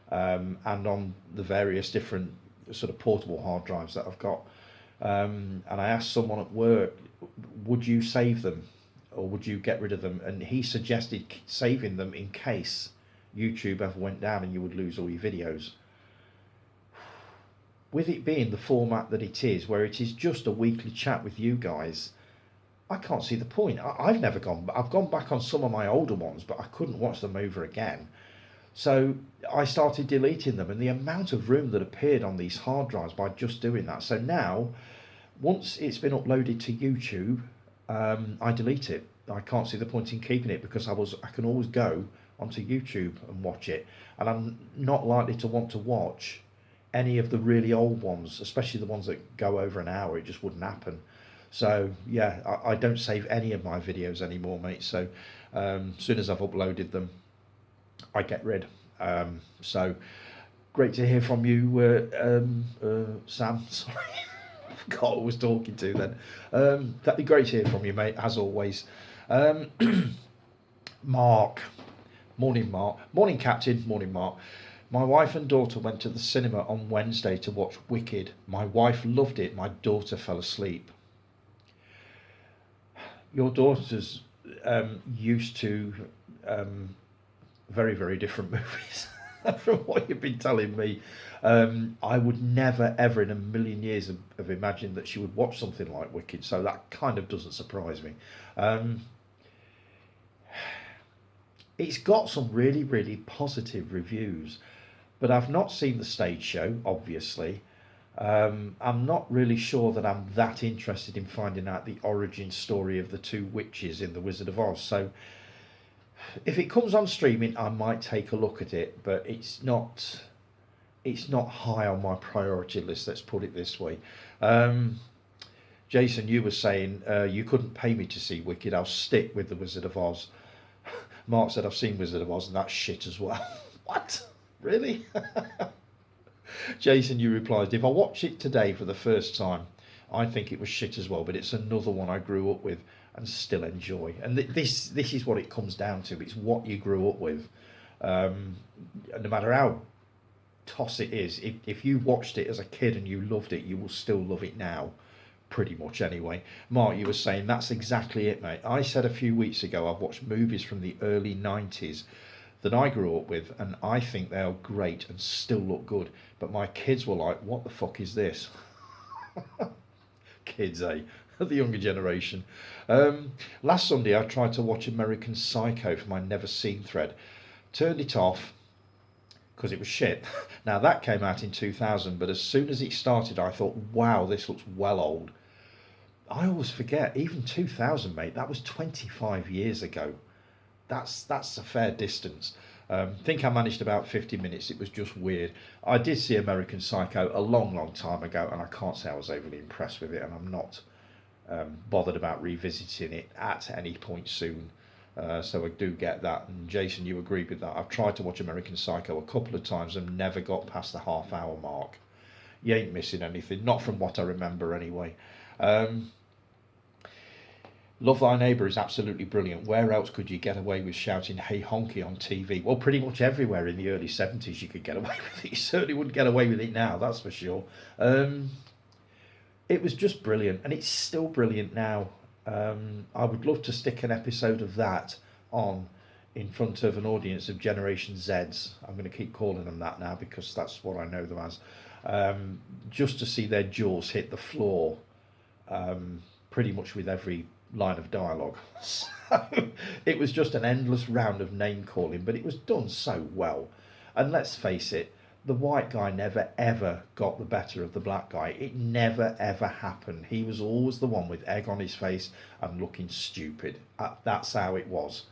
and on the various different sort of portable hard drives that I've got. And I asked someone at work, would you save them or would you get rid of them? And he suggested saving them in case YouTube ever went down and you would lose all your videos. With it being the format that it is, where it is just a weekly chat with you guys, I can't see the point. I've gone back on some of my older ones, but I couldn't watch them over again. So I started deleting them, and the amount of room that appeared on these hard drives by just doing that. So now, once it's been uploaded to YouTube, I delete it. I can't see the point in keeping it because I can always go onto YouTube and watch it, and I'm not likely to want to watch any of the really old ones, especially the ones that go over an hour. It just wouldn't happen. So yeah, I don't save any of my videos anymore, mate. So as soon as I've uploaded them, I get rid. So great to hear from you, Sam. Sorry, I forgot who I was talking to then. That'd be great to hear from you, mate, as always. Mark. Morning, Mark. Morning, Captain. Morning, Mark. My wife and daughter went to the cinema on Wednesday to watch Wicked. My wife loved it. My daughter fell asleep. Your daughter's used to very, very different movies from what you've been telling me. I would never, ever in a million years have imagined that she would watch something like Wicked, so that kind of doesn't surprise me. It's got some really, really positive reviews, but I've not seen the stage show, obviously. I'm not really sure that I'm that interested in finding out the origin story of the two witches in The Wizard of Oz. So if it comes on streaming, I might take a look at it, but it's not high on my priority list, let's put it this way. Jason, you were saying you couldn't pay me to see Wicked. I'll stick with The Wizard of Oz. Mark said, I've seen Wizard of Oz and that's shit as well. What? Really? Jason, you replied, if I watch it today for the first time, I think it was shit as well, but it's another one I grew up with and still enjoy. And this is what it comes down to. It's what you grew up with. No matter how toss it is, if you watched it as a kid and you loved it, you will still love it now. Pretty much anyway. Mark, you were saying that's exactly it, mate. I said a few weeks ago I've watched movies from the early 90s that I grew up with, and I think they are great and still look good. But my kids were like, what the fuck is this? Kids, eh? The younger generation. Last Sunday I tried to watch American Psycho for my never seen thread. Turned it off because it was shit. Now that came out in 2000, but as soon as it started I thought, wow, this looks well old. I always forget, even 2000, mate, that was 25 years ago. That's a fair distance. I think I managed about 50 minutes. It was just weird. I did see American Psycho a long, long time ago, and I can't say I was overly impressed with it, and I'm not bothered about revisiting it at any point soon. So I do get that. And Jason, you agree with that? I've tried to watch American Psycho a couple of times and never got past the half-hour mark. You ain't missing anything, not from what I remember anyway. Love Thy Neighbour is absolutely brilliant. Where else could you get away with shouting "Hey honky" on TV? Well, pretty much everywhere in the early 70s you could get away with it. You certainly wouldn't get away with it now, that's for sure. It was just brilliant, and it's still brilliant now. I would love to stick an episode of that on in front of an audience of Generation Zs. I'm going to keep calling them that now because that's what I know them as. Just to see their jaws hit the floor pretty much with every line of dialogue. So it was just an endless round of name calling, but it was done so well. And let's face it, the white guy never ever got the better of the black guy. It never ever happened. He was always the one with egg on his face and looking stupid. That's how it was.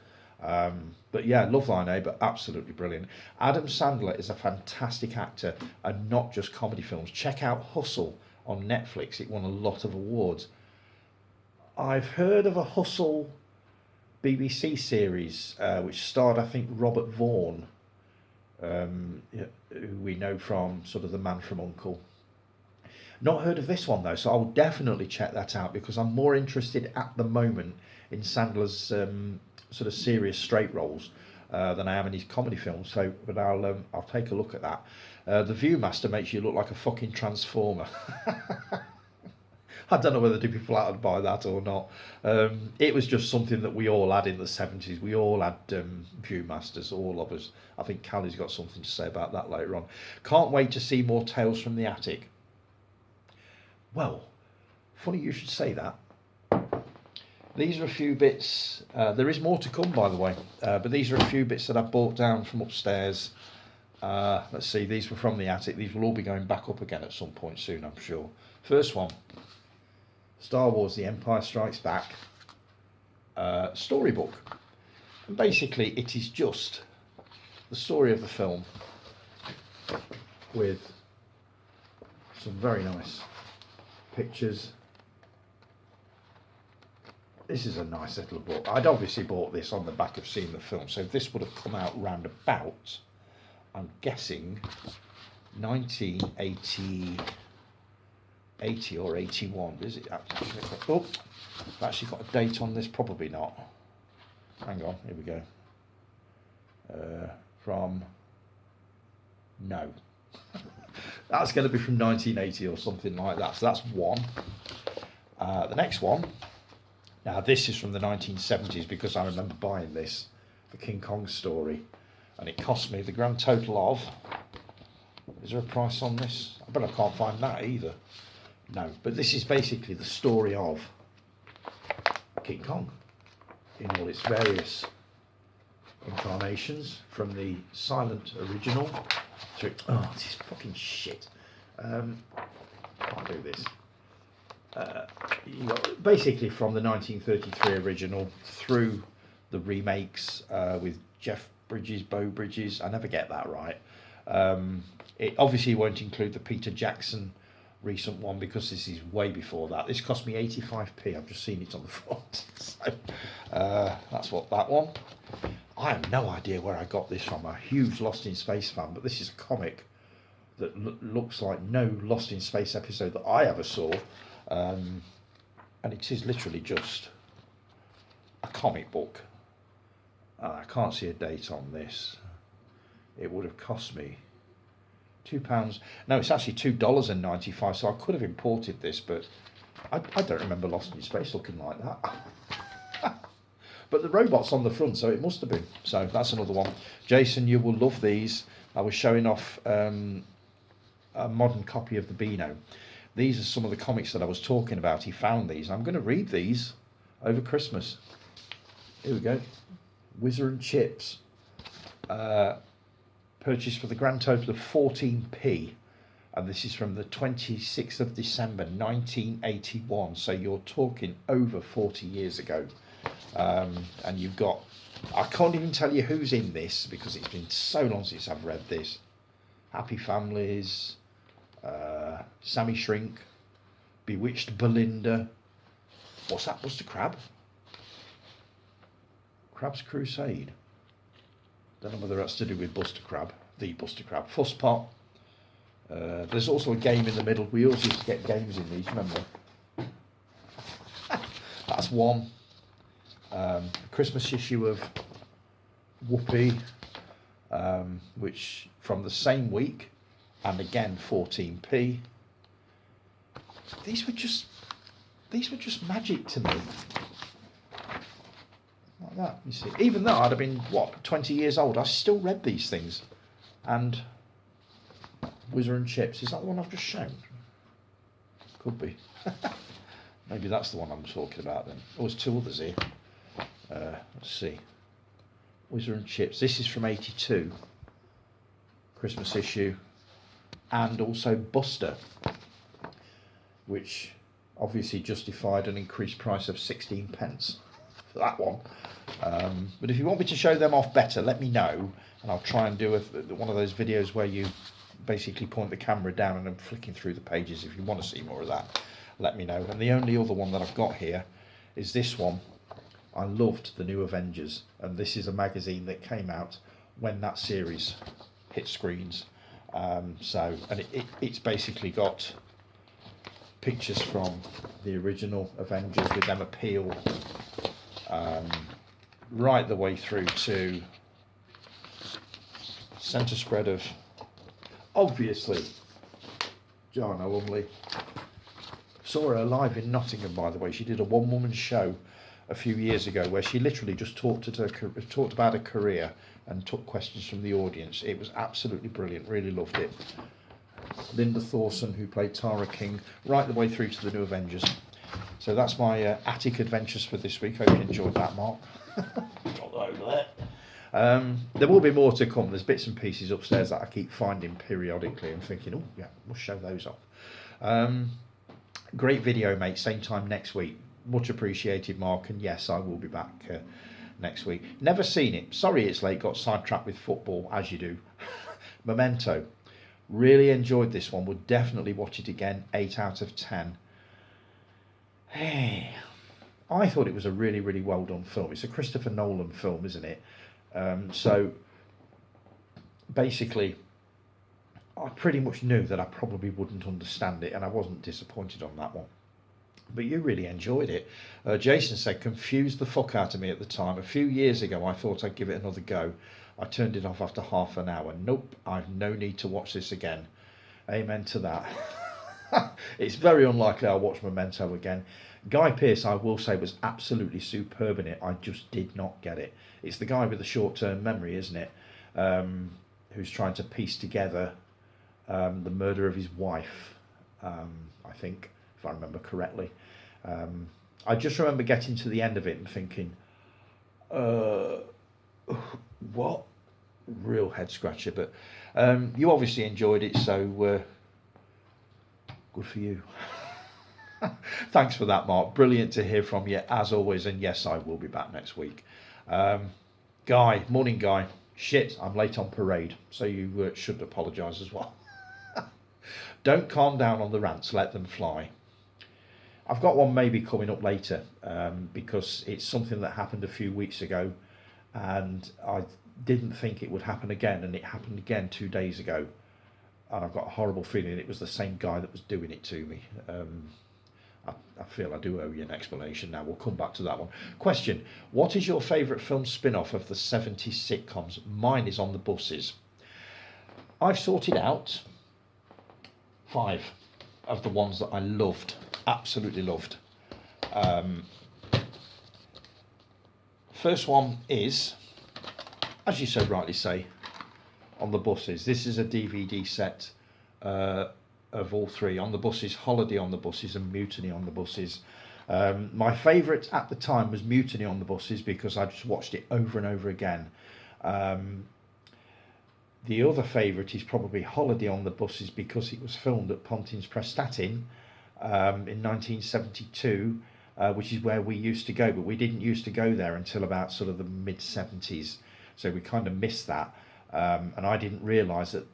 But yeah, Love Thy Neighbour, absolutely brilliant. Adam Sandler is a fantastic actor, and not just comedy films. Check out Hustle on Netflix. It won a lot of awards. I've heard of a Hustle BBC series which starred, I think, Robert Vaughan, who we know from sort of The Man from U.N.C.L.E. Not heard of this one though, so I'll definitely check that out because I'm more interested at the moment in Sandler's sort of serious straight roles than I am in his comedy films. So, but I'll take a look at that. The Viewmaster makes you look like a fucking transformer. I don't know whether people out to buy that or not. It was just something that we all had in the 70s. We all had Viewmasters, all of us. I think Callie's got something to say about that later on. Can't wait to see more Tales from the Attic. Well, funny you should say that. These are a few bits. There is more to come, by the way. But these are a few bits that I brought down from upstairs. Let's see, these were from the attic. These will all be going back up again at some point soon, I'm sure. First one. Star Wars The Empire Strikes Back storybook. And basically it is just the story of the film with some very nice pictures. This is a nice little book. I'd obviously bought this on the back of seeing the film, so this would have come out round about, I'm guessing, 1980 or 81. Is it? Oh, I've actually got a date on this. Probably not. Hang on. Here we go. No. That's going to be from 1980 or something like that. So that's one. The next one. Now this is from the 1970s because I remember buying this, the King Kong story, and it cost me the grand total of. Is there a price on this? I bet I can't find that either. No, but this is basically the story of King Kong in all its various incarnations, from the silent original through. Oh, this is fucking shit. Can't do this. Basically from the 1933 original through the remakes with Jeff Bridges, Beau Bridges. I never get that right. It obviously won't include the Peter Jackson recent one because this is way before that. This cost me 85p. I've just seen it on the front. So that's what that one. I have no idea where I got this from. I'm a huge Lost in Space fan, but this is a comic that looks like no Lost in Space episode that I ever saw. And it is literally just a comic book. I can't see a date on this. It would have cost me £2. No, it's actually $2.95. So I could have imported this, but I don't remember Lost in Space looking like that. But the robot's on the front, so it must have been. So that's another one. Jason, you will love these. I was showing off a modern copy of the Beano. These are some of the comics that I was talking about. He found these. I'm going to read these over Christmas. Here we go. Whizzer and Chips. Purchased for the grand total of 14p. And this is from the 26th of December 1981. So you're talking over 40 years ago. And you've got... I can't even tell you who's in this because it's been so long since I've read this. Happy Families... Sammy Shrink, Bewitched Belinda, What's that, Buster Crab? Crab's Crusade. Don't know whether that's to do with Buster Crab, the Buster Crab. Fuss Pot. There's also a game in the middle. We always used to get games in these, remember? That's one. Christmas issue of Whoopi, which from the same week, and again 14p. These were just magic to me. Like that, you see. Even though I'd have been, what, 20 years old, I still read these things. And Whizzer and Chips, is that the one I've just shown? Could be. Maybe that's the one I'm talking about then. Oh, there's two others here. Let's see. Whizzer and Chips. This is from 82. Christmas issue. And also Buster, which obviously justified an increased price of 16 pence for that one. But if you want me to show them off better, let me know, and I'll try and do one of those videos where you basically point the camera down and I'm flicking through the pages. If you want to see more of that, let me know. And the only other one that I've got here is this one. I loved The New Avengers, and this is a magazine that came out when that series hit screens. It's basically got pictures from the original Avengers with them appeal, right the way through to centre spread of, obviously, Joanna Lumley. Saw her live in Nottingham, by the way. She did a one-woman show a few years ago where she literally just talked about her career and took questions from the audience. It was absolutely brilliant. Really loved it. Linda Thorson, who played Tara King, right the way through to The New Avengers. So that's my attic adventures for this week. Hope you enjoyed that, Mark. Got that over there. There will be more to come. There's bits and pieces upstairs that I keep finding periodically and thinking, oh yeah, we'll show those off. Great video, mate. Same time next week. Much appreciated, Mark. And yes, I will be back next week. Never seen it. Sorry it's late. Got sidetracked with football, as you do. Memento. Really enjoyed this one. Would definitely watch it again. 8 out of 10. Hey, I thought it was a really, really well done film. It's a Christopher Nolan film, isn't it? So basically, I pretty much knew that I probably wouldn't understand it, and I wasn't disappointed on that one. But you really enjoyed it. Jason said, confused the fuck out of me at the time. A few years ago, I thought I'd give it another go. I turned it off after half an hour. Nope, I've no need to watch this again. Amen to that. It's very unlikely I'll watch Memento again. Guy Pearce, I will say, was absolutely superb in it. I just did not get it. It's the guy with the short-term memory, isn't it? Who's trying to piece together the murder of his wife, I think, if I remember correctly. I just remember getting to the end of it and thinking, what? Real head scratcher. But you obviously enjoyed it, so good for you. Thanks for that, Mark. Brilliant to hear from you, as always. And yes, I will be back next week. Guy, morning, Guy. Shit, I'm late on parade, so you should apologise as well. Don't calm down on the rants, let them fly. I've got one maybe coming up later, because it's something that happened a few weeks ago, and I didn't think it would happen again, and it happened again 2 days ago. And I've got a horrible feeling it was the same guy that was doing it to me. I feel I do owe you an explanation now. We'll come back to that one. Question, what is your favourite film spin-off of the 70s sitcoms? Mine is On the Buses. I've sorted out 5 of the ones that I loved, absolutely loved. First one is, as you so rightly say, On the Buses. This is a DVD set of all 3. On the Buses, Holiday on the Buses, and Mutiny on the Buses. My favourite at the time was Mutiny on the Buses because I just watched it over and over again. The other favourite is probably Holiday on the Buses because it was filmed at Pontins Prestatyn in 1972, which is where we used to go, but we didn't used to go there until about sort of the mid-70s, so we kind of missed that. And I didn't realise that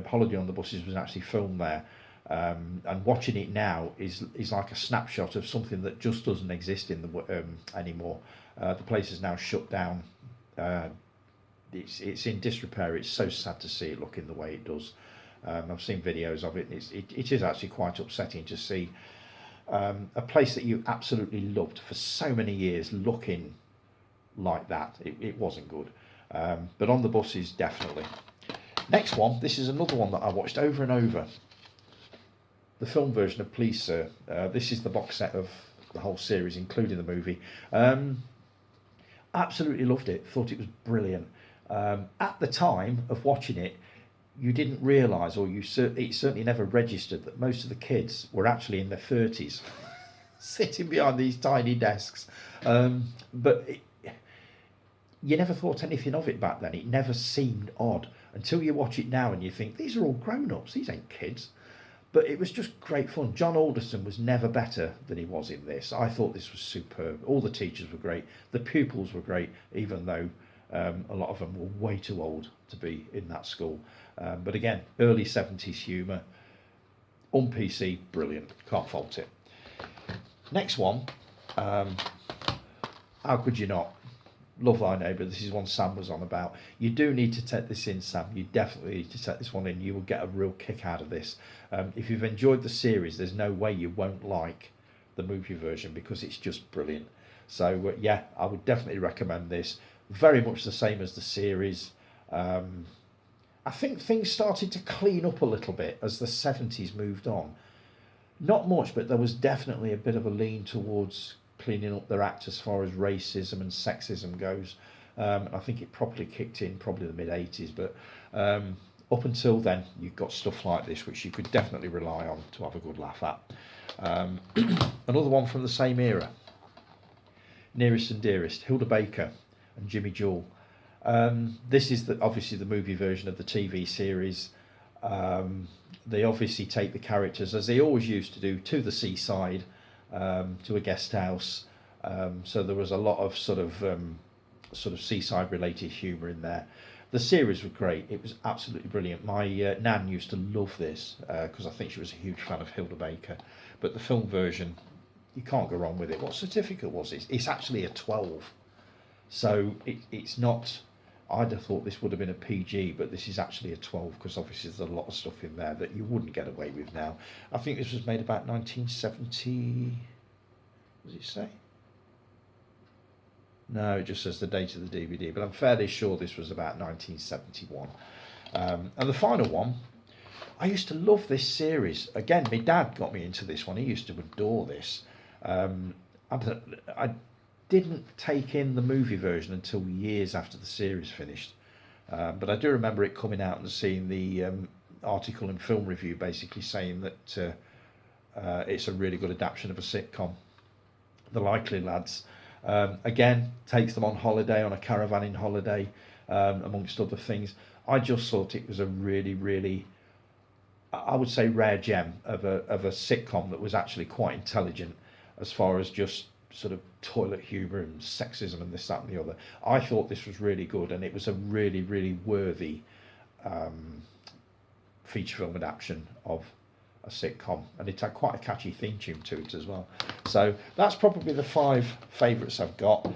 Holiday on the Buses was actually filmed there. And watching it now is like a snapshot of something that just doesn't exist in the anymore. The place is now shut down. It's in disrepair. It's so sad to see it looking the way it does. I've seen videos of it. It is actually quite upsetting to see a place that you absolutely loved for so many years looking like that. It wasn't good. But on the buses, definitely. Next one, this is another one that I watched over and over. The film version of Please Sir. This is the box set of the whole series, including the movie. Absolutely loved it. Thought it was brilliant. At the time of watching it, you didn't realise, or it certainly never registered, that most of the kids were actually in their 30s, sitting behind these tiny desks. But you never thought anything of it back then. It never seemed odd until you watch it now and you think, these are all grown-ups, these ain't kids. But it was just great fun. John Alderson was never better than he was in this. I thought this was superb. All the teachers were great. The pupils were great, even though a lot of them were way too old to be in that school. But again, early 70s humour. On PC, brilliant. Can't fault it. Next one. How could you not? Love Thy Neighbour. This is one Sam was on about. You do need to take this in, Sam. You definitely need to take this one in. You will get a real kick out of this. If you've enjoyed the series, there's no way you won't like the movie version, because it's just brilliant. So yeah, I would definitely recommend this. Very much the same as the series. I think things started to clean up a little bit as the 70s moved on. Not much, but there was definitely a bit of a lean towards cleaning up their act as far as racism and sexism goes. I think it properly kicked in probably the mid-80s, but up until then you've got stuff like this which you could definitely rely on to have a good laugh at. Another one from the same era, Nearest and Dearest, Hilda Baker and Jimmy Jewell. This is obviously the movie version of the TV series. They obviously take the characters, as they always used to do, to the seaside, to a guest house. So there was a lot of sort of seaside related humour in there. The series was great. It was absolutely brilliant. My nan used to love this because I think she was a huge fan of Hilda Baker. But the film version, you can't go wrong with it. What certificate was it? It's actually a 12. So it's not... I'd have thought this would have been a PG, but this is actually a 12 because obviously there's a lot of stuff in there that you wouldn't get away with now. I think this was made about 1970... What does it say? No, it just says the date of the DVD, but I'm fairly sure this was about 1971. And the final one, I used to love this series. Again, my dad got me into this one. He used to adore this. I didn't take in the movie version until years after the series finished. But I do remember it coming out and seeing the article and film review basically saying that it's a really good adaptation of a sitcom. The Likely Lads. Again, takes them on holiday, on a caravanning holiday, amongst other things. I just thought it was a really, really, I would say, rare gem of a sitcom that was actually quite intelligent as far as just sort of toilet humour and sexism and this, that and the other. I thought this was really good, and it was a really, really worthy feature film adaptation of a sitcom, and it had quite a catchy theme tune to it as well. So that's probably the 5 favourites I've got.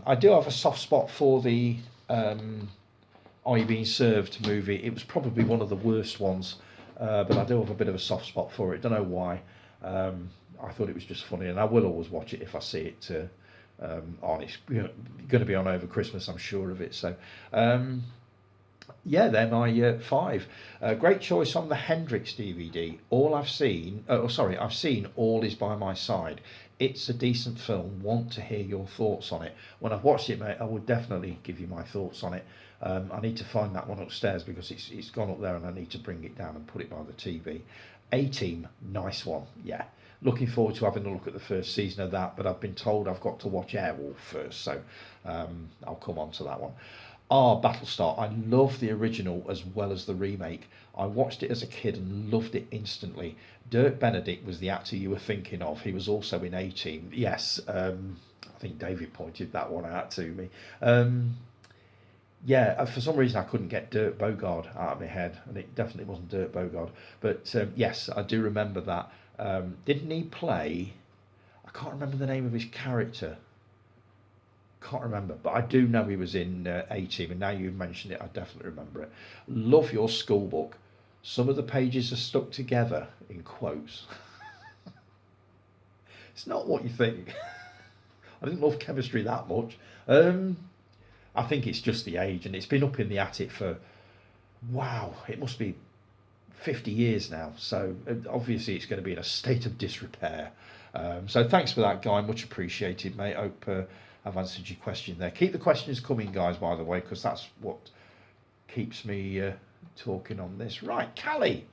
I do have a soft spot for the Are You Being Served movie. It was probably one of the worst ones, but I do have a bit of a soft spot for it. Don't know why. I thought it was just funny, and I will always watch it if I see it on. It's going to be on over Christmas, I'm sure of it. So yeah, they're my 5. Great choice on the Hendrix DVD. I've seen All Is By My Side. It's a decent film. Want to hear your thoughts on it. When I've watched it, mate, I will definitely give you my thoughts on it. I need to find that one upstairs because it's gone up there, and I need to bring it down and put it by the TV. A-Team, nice one, yeah. Looking forward to having a look at the first season of that, but I've been told I've got to watch Airwolf first, so I'll come on to that one. Battlestar. I love the original as well as the remake. I watched it as a kid and loved it instantly. Dirk Benedict was the actor you were thinking of. He was also in A-Team. Yes, I think David pointed that one out to me. Yeah, for some reason I couldn't get Dirk Bogarde out of my head, and it definitely wasn't Dirk Bogarde. But yes, I do remember that. Didn't he play? I can't remember the name of his character. Can't remember, but I do know he was in A-Team, and now you've mentioned it, I definitely remember it. Love your school book. Some of the pages are stuck together in quotes. It's not what you think. I didn't love chemistry that much. I think it's just the age, and it's been up in the attic for, wow, it must be 50 years now. So obviously it's going to be in a state of disrepair. So thanks for that, Guy. Much appreciated, mate. Hope I've answered your question there. Keep the questions coming, guys, by the way, because that's what keeps me talking on this. Right, Callie.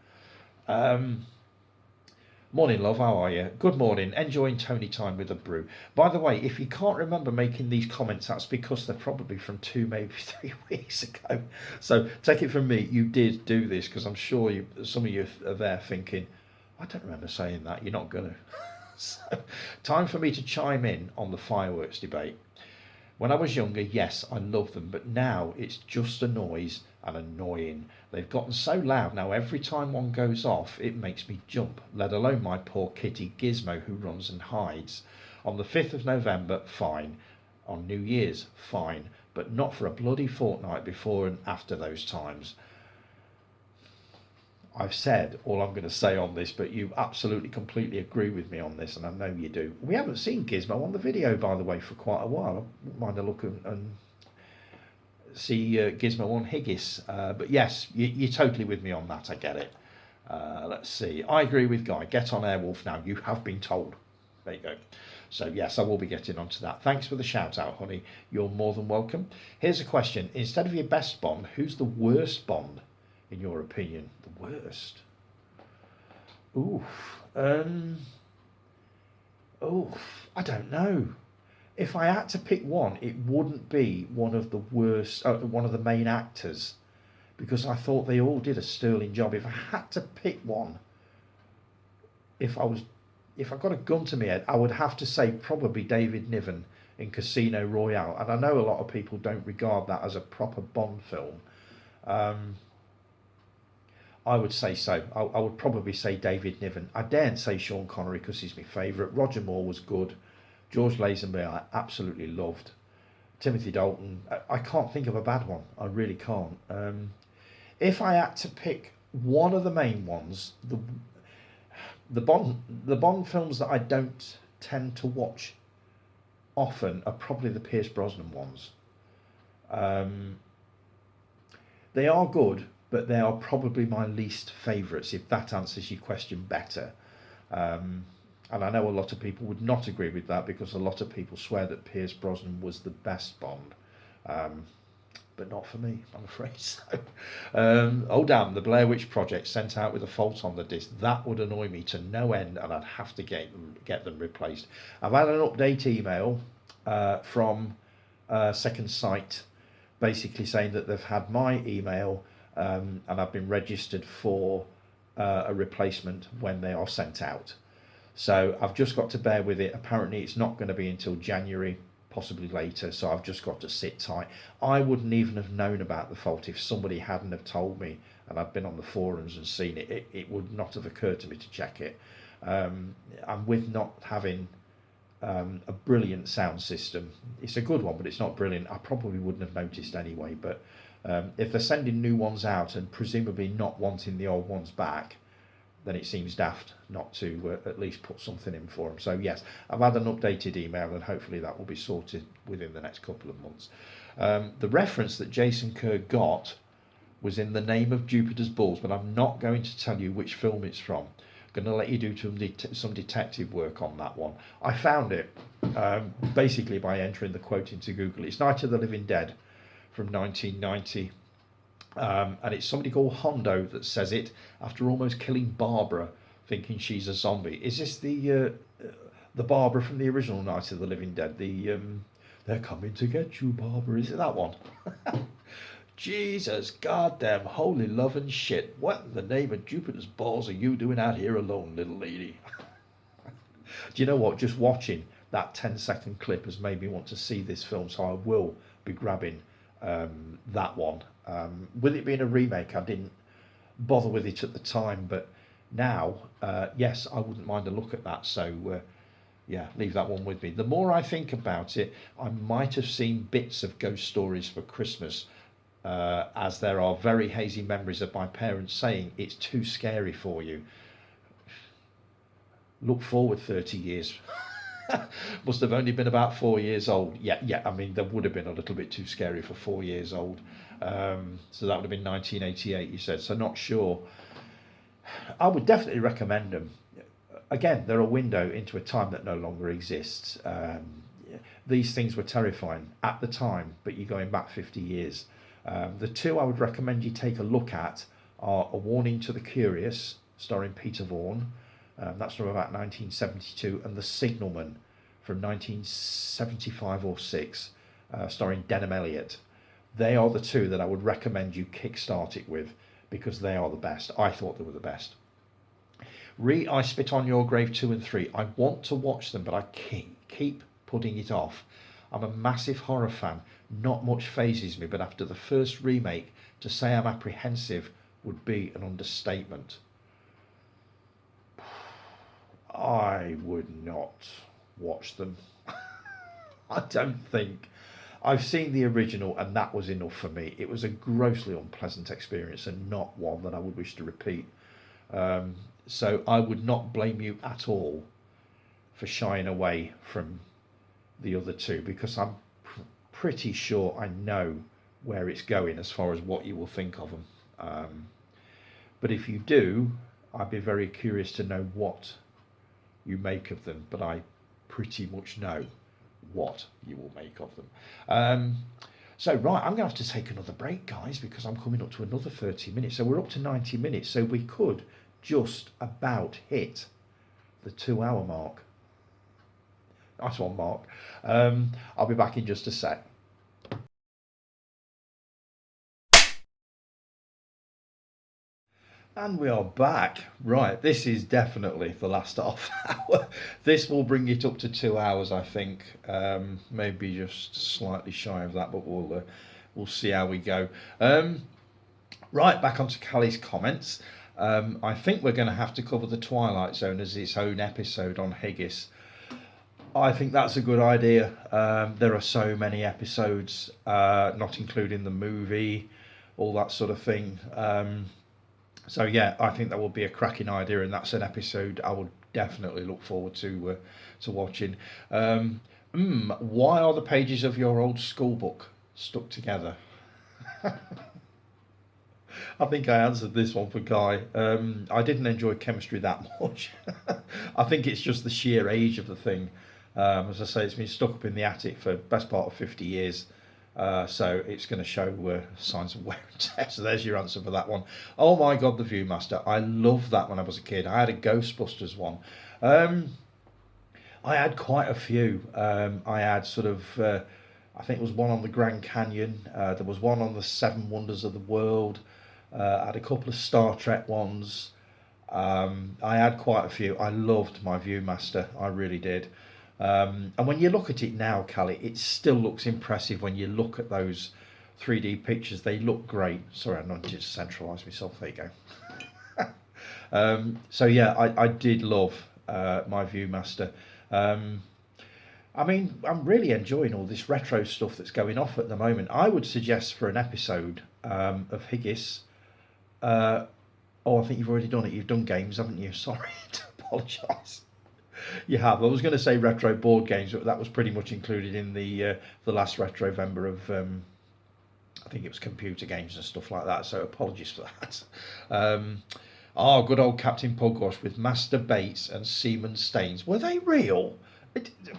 Morning, love. How are you? Good morning. Enjoying Tony time with a brew. By the way, if you can't remember making these comments, that's because they're probably from 2, maybe 3 weeks ago. So take it from me, you did do this, because I'm sure some of you are there thinking, I don't remember saying that. You're not going to. So, time for me to chime in on the fireworks debate. When I was younger, yes, I loved them, but now it's just a noise and annoying. They've gotten so loud now, every time one goes off, it makes me jump, let alone my poor kitty Gizmo who runs and hides. On the 5th of November, fine. On New Year's, fine. But not for a bloody fortnight before and after those times. I've said all I'm going to say on this, but you absolutely completely agree with me on this, and I know you do. We haven't seen Gizmo on the video, by the way, for quite a while. I wouldn't mind a look and see Gizmo on Higgis. But yes, you're totally with me on that. I get it. Let's see. I agree with Guy. Get on Airwolf now. You have been told. There you go. So yes, I will be getting onto that. Thanks for the shout out, honey. You're more than welcome. Here's a question. Instead of your best Bond, who's the worst Bond, in your opinion? The worst? Oof. Oof. I don't know. If I had to pick one, it wouldn't be one of the worst, one of the main actors, because I thought they all did a sterling job. If I had to pick one, if I got a gun to my head, I would have to say probably David Niven in Casino Royale. And I know a lot of people don't regard that as a proper Bond film. I would say so. I would probably say David Niven. I daren't say Sean Connery because he's my favourite. Roger Moore was good. George Lazenby I absolutely loved. Timothy Dalton, I can't think of a bad one. I really can't. If I had to pick one of the main ones, the Bond films that I don't tend to watch often are probably the Pierce Brosnan ones. They are good, but they are probably my least favourites, if that answers your question better. And I know a lot of people would not agree with that, because a lot of people swear that Pierce Brosnan was the best Bond. But not for me, I'm afraid. So, oh damn, the Blair Witch Project sent out with a fault on the disc. That would annoy me to no end, and I'd have to get them replaced. I've had an update email from Second Sight, basically saying that they've had my email and I've been registered for a replacement when they are sent out. So I've just got to bear with it. Apparently it's not going to be until January, possibly later, so I've just got to sit tight. I wouldn't even have known about the fault if somebody hadn't have told me and I'd been on the forums and seen it. It would not have occurred to me to check it. And with not having a brilliant sound system, it's a good one, but it's not brilliant. I probably wouldn't have noticed anyway. But if they're sending new ones out and presumably not wanting the old ones back, then it seems daft not to at least put something in for them. So yes, I've had an updated email, and hopefully that will be sorted within the next couple of months. The reference that Jason Kerr got was in The Name of Jupiter's Balls, but I'm not going to tell you which film it's from. I'm going to let you do some detective work on that one. I found it basically by entering the quote into Google. It's Night of the Living Dead from 1990. And it's somebody called Hondo that says it after almost killing Barbara, thinking she's a zombie. Is this the Barbara from the original Night of the Living Dead? They're coming to get you, Barbara. Is it that one? Jesus, goddamn, holy love and shit! What in the name of Jupiter's balls are you doing out here alone, little lady? Do you know what? Just watching that 10-second clip has made me want to see this film, so I will be grabbing that one. With it being a remake, I didn't bother with it at the time, but now, yes, I wouldn't mind a look at that. So, yeah, leave that one with me. The more I think about it, I might have seen bits of Ghost Stories for Christmas, as there are very hazy memories of my parents saying it's too scary for you. Look forward 30 years. Must have only been about 4 years old. Yeah, I mean, there would have been a little bit too scary for 4 years old. So that would have been 1988, you said. So not sure. I would definitely recommend them. Again, they're a window into a time that no longer exists. These things were terrifying at the time, but you're going back 50 years. The two I would recommend you take a look at are A Warning to the Curious, starring Peter Vaughan. That's from about 1972, and The Signalman from 1975 or 6, starring Denham Elliott. They are the two that I would recommend you kickstart it with, because they are the best. I thought they were the best. I Spit on Your Grave 2 and 3. I want to watch them, but I keep putting it off. I'm a massive horror fan. Not much phases me, but after the first remake, to say I'm apprehensive would be an understatement. I would not watch them. I don't think. I've seen the original, and that was enough for me. It was a grossly unpleasant experience, and not one that I would wish to repeat. So I would not blame you at all for shying away from the other two, because I'm pretty sure I know where it's going as far as what you will think of them. But if you do, I'd be very curious to know what you make of them. But I pretty much know what you will make of them. So, right, I'm going to have to take another break, guys, because I'm coming up to another 30 minutes. So we're up to 90 minutes. So we could just about hit the 2 hour mark. Nice one, Mark. I'll be back in just a sec. And we are back. Right, this is definitely the last half hour. This will bring it up to 2 hours, I think. Maybe just slightly shy of that, but we'll see how we go. Right, back onto Callie's comments. I think we're going to have to cover the Twilight Zone as its own episode on Higgis. I think that's a good idea. There are so many episodes, not including the movie, all that sort of thing. So yeah, I think that would be a cracking idea, and that's an episode I would definitely look forward to watching. Why are the pages of your old school book stuck together? I think I answered this one for Guy. I didn't enjoy chemistry that much. I think it's just the sheer age of the thing. As I say, it's been stuck up in the attic for the best part of 50 years. So it's going to show signs of wear and tear. So there's your answer for that one. Oh my God, the Viewmaster. I loved that when I was a kid. I had a Ghostbusters one. I had quite a few. I had sort of, I think it was one on the Grand Canyon. There was one on the Seven Wonders of the World. I had a couple of Star Trek ones. I had quite a few. I loved my Viewmaster. I really did. And when you look at it now, Callie, it still looks impressive when you look at those 3D pictures. They look great. Sorry, I'm not just centralised myself. There you go. So yeah, I did love my Viewmaster. I mean, I'm really enjoying all this retro stuff that's going off at the moment. I would suggest for an episode of Higgis. Oh, I think you've already done it. You've done games, haven't you? Sorry to apologise. You have. I was going to say retro board games, but that was pretty much included in the last Retrovember of I think it was computer games and stuff like that. So apologies for that. Good old Captain Pugwash with Master Bates and Seaman Staines. Were they real?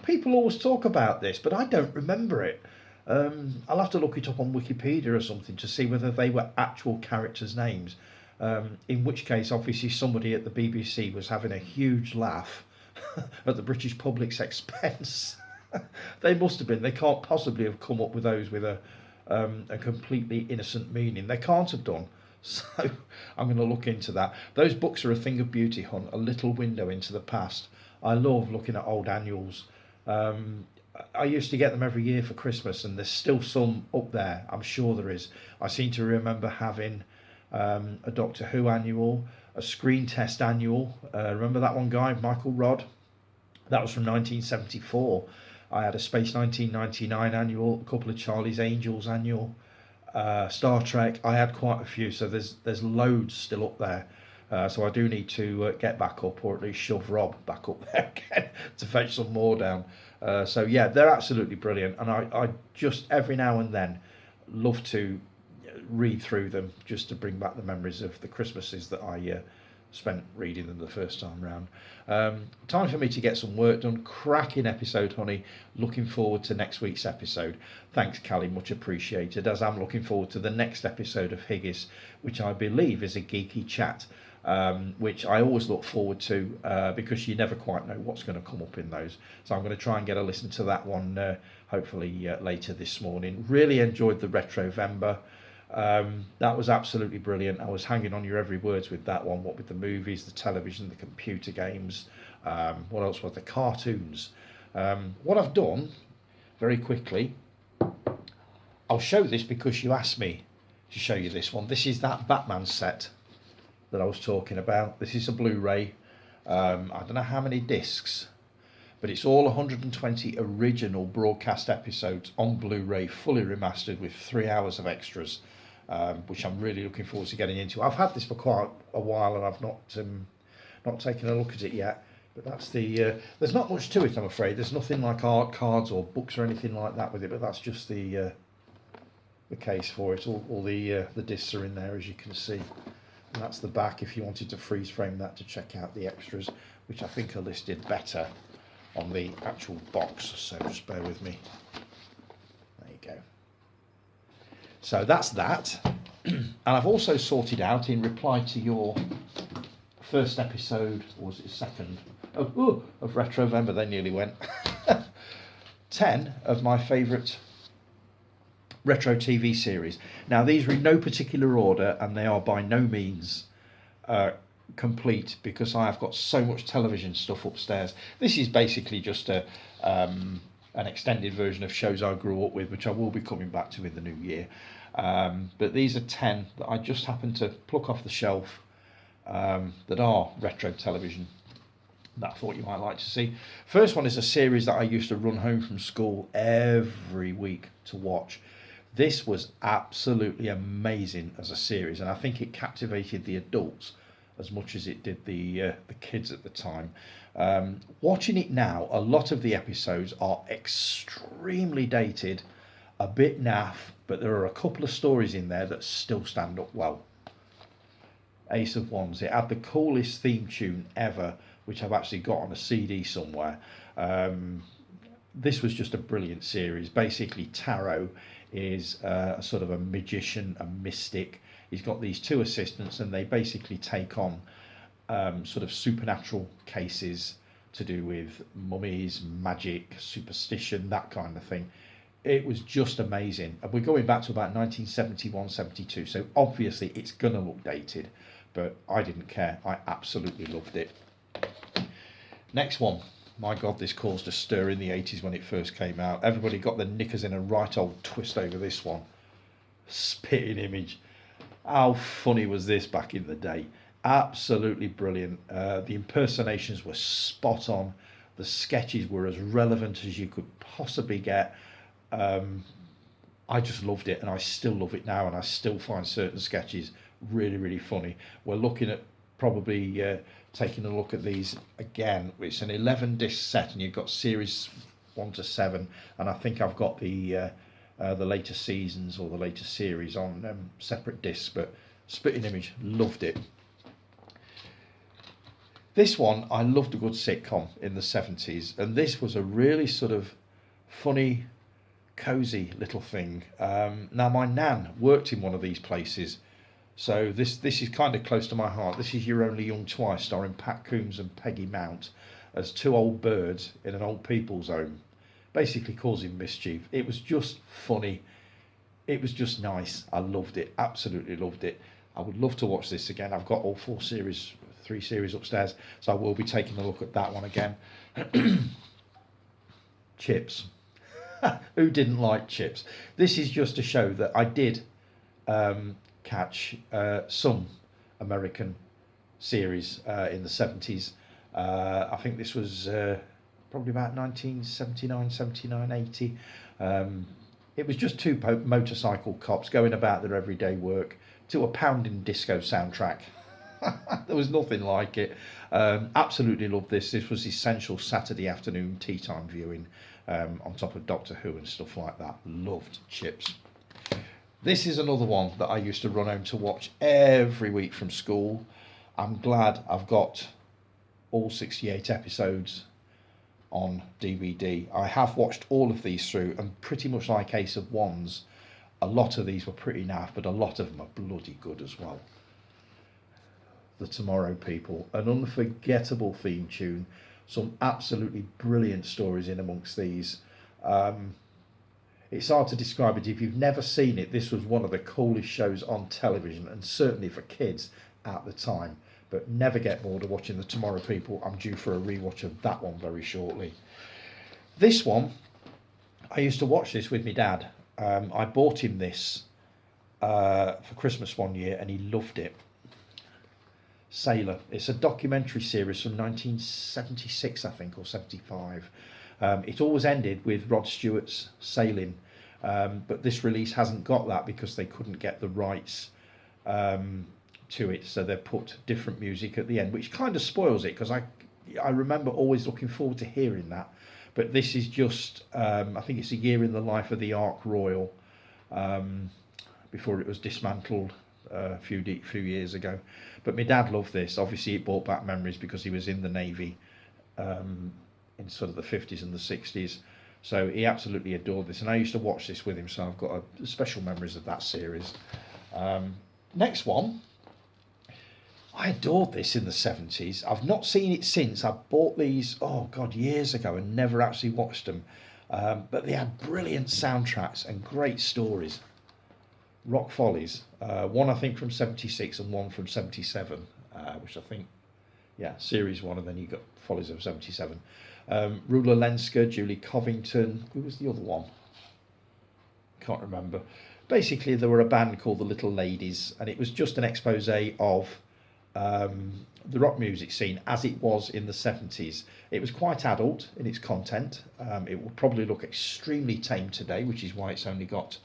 People always talk about this, but I don't remember it. I'll have to look it up on Wikipedia or something to see whether they were actual characters' names. In which case, obviously, somebody at the BBC was having a huge laugh at the British public's expense. They must have been. They can't possibly have come up with those with a completely innocent meaning. They can't have done. So I'm going to look into that. Those books are a thing of beauty, Hunt. A little window into the past. I love looking at old annuals. I used to get them every year for Christmas, and there's still some up there. I'm sure there is. I seem to remember having a Doctor Who annual, a Screen Test annual. Remember that one guy, Michael Rodd? That was from 1974. I had a Space 1999 annual, a couple of Charlie's Angels annual, Star Trek. I had quite a few, so there's loads still up there. So I do need to get back up, or at least shove Rob back up there again to fetch some more down. So yeah, they're absolutely brilliant, and I just every now and then love to read through them just to bring back the memories of the Christmases that I spent reading them the first time round. Time for me to get some work done. Cracking episode, honey. Looking forward to next week's episode. Thanks, Callie, much appreciated. As I'm looking forward to the next episode of Higgis, which I believe is a geeky chat. Which I always look forward to because you never quite know what's going to come up in those. So I'm going to try and get a listen to that one hopefully later this morning. Really enjoyed the Retrovember. That was absolutely brilliant. I was hanging on your every words with that one. What with the movies, the television, the computer games. What else was the cartoons? What I've done very quickly, I'll show this because you asked me to show you this one. This is that Batman set that I was talking about. This is a Blu-ray. I don't know how many discs, but it's all 120 original broadcast episodes on Blu-ray, fully remastered with 3 hours of extras, which I'm really looking forward to getting into. I've had this for quite a while and I've not taken a look at it yet. But that's the. There's not much to it, I'm afraid. There's nothing like art cards or books or anything like that with it. But that's just the case for it. All the discs are in there, as you can see. And that's the back if you wanted to freeze frame that to check out the extras, which I think are listed better on the actual box. So just bear with me. There you go. So that's that. And I've also sorted out, in reply to your first episode, or was it second, of Retrovember, they nearly went, 10 of my favourite retro TV series. Now these are in no particular order, and they are by no means complete because I have got so much television stuff upstairs. This is basically just an extended version of shows I grew up with, which I will be coming back to in the new year. But these are 10 that I just happened to pluck off the shelf that are retro television that I thought you might like to see. First one is a series that I used to run home from school every week to watch. This was absolutely amazing as a series, and I think it captivated the adults as much as it did the kids at the time. Watching it now, a lot of the episodes are extremely dated, a bit naff, but there are a couple of stories in there that still stand up well. Ace of Wands. It had the coolest theme tune ever, which I've actually got on a CD somewhere. This was just a brilliant series. Basically, Tarot is a sort of a magician, a mystic. He's got these two assistants, and they basically take on sort of supernatural cases to do with mummies, magic, superstition, that kind of thing. It was just amazing. And we're going back to about 1971, 72, so obviously it's going to look dated, but I didn't care. I absolutely loved it. Next one. My God, this caused a stir in the 80s when it first came out. Everybody got their knickers in a right old twist over this one. Spitting Image. How funny was this back in the day? Absolutely brilliant. The impersonations were spot on. The sketches were as relevant as you could possibly get. I just loved it, and I still love it now, and I still find certain sketches really, really funny. We're looking at probably taking a look at these again. It's an 11 disc set, and you've got series 1 to 7, and I think I've got the later seasons or the later series on separate discs. But Spitting Image, loved it. This one, I loved a good sitcom in the 70s, and this was a really sort of funny, cosy little thing. Now my nan worked in one of these places, so this is kind of close to my heart. This is You're Only Young Twice, starring Pat Coombs and Peggy Mount as two old birds in an old people's home, basically causing mischief. It was just funny. It was just nice. I loved it. Absolutely loved it. I would love to watch this again. I've got all 3 series upstairs, so I will be taking a look at that one again. Chips. Who didn't like chips? This is just to show that I did catch some American series in the 70s. I think this was probably about 1979, 79, 80. It was just two motorcycle cops going about their everyday work to a pounding disco soundtrack. There was nothing like it. Absolutely loved this. This was essential Saturday afternoon tea time viewing on top of Doctor Who and stuff like that. Loved Chips. This is another one that I used to run home to watch every week from school. I'm glad I've got all 68 episodes on DVD. I have watched all of these through, and pretty much like Ace of Wands, a lot of these were pretty naff, but a lot of them are bloody good as well. The Tomorrow People, an unforgettable theme tune, some absolutely brilliant stories in amongst these. It's hard to describe it. If you've never seen it, this was one of the coolest shows on television, and certainly for kids at the time. But never get bored of watching The Tomorrow People. I'm due for a rewatch of that one very shortly. This one, I used to watch this with my dad. I bought him this for Christmas one year, and he loved it. Sailor. It's a documentary series from 1976, I think, or 75. It always ended with Rod Stewart's sailing, but this release hasn't got that because they couldn't get the rights to it, so they put different music at the end, which kind of spoils it, because I remember always looking forward to hearing that. But this is just, I think it's a year in the life of the Ark Royal, before it was dismantled a few years ago. But my dad loved this. Obviously it brought back memories because he was in the Navy in sort of the 50s and the 60s, so he absolutely adored this, and I used to watch this with him, so I've got special memories of that series. Next one, I adored this in the 70s. I've not seen it since. I bought these, oh God, years ago, and never actually watched them. But they had brilliant soundtracks and great stories. Rock Follies, one I think from 76 and one from 77, which I think, yeah, series one, and then you got Follies of 77. Rula Lenska, Julie Covington, who was the other one? Can't remember. Basically, there were a band called the Little Ladies, and it was just an expose of the rock music scene as it was in the 70s. It was quite adult in its content. It will probably look extremely tame today, which is why it's only got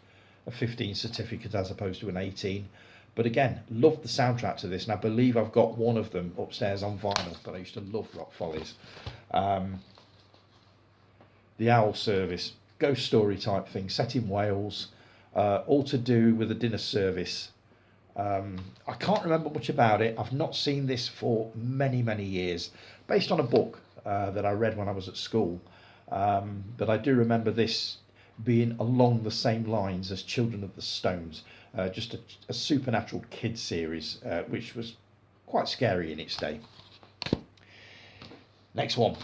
a 15 certificate as opposed to an 18. But again, loved the soundtrack to this, and I believe I've got one of them upstairs on vinyl, but I used to love Rock Follies. The Owl Service, ghost story type thing, set in Wales, all to do with a dinner service. I can't remember much about it. I've not seen this for many, many years, based on a book that I read when I was at school. But I do remember this being along the same lines as Children of the Stones, just a supernatural kids series, which was quite scary in its day. Next one,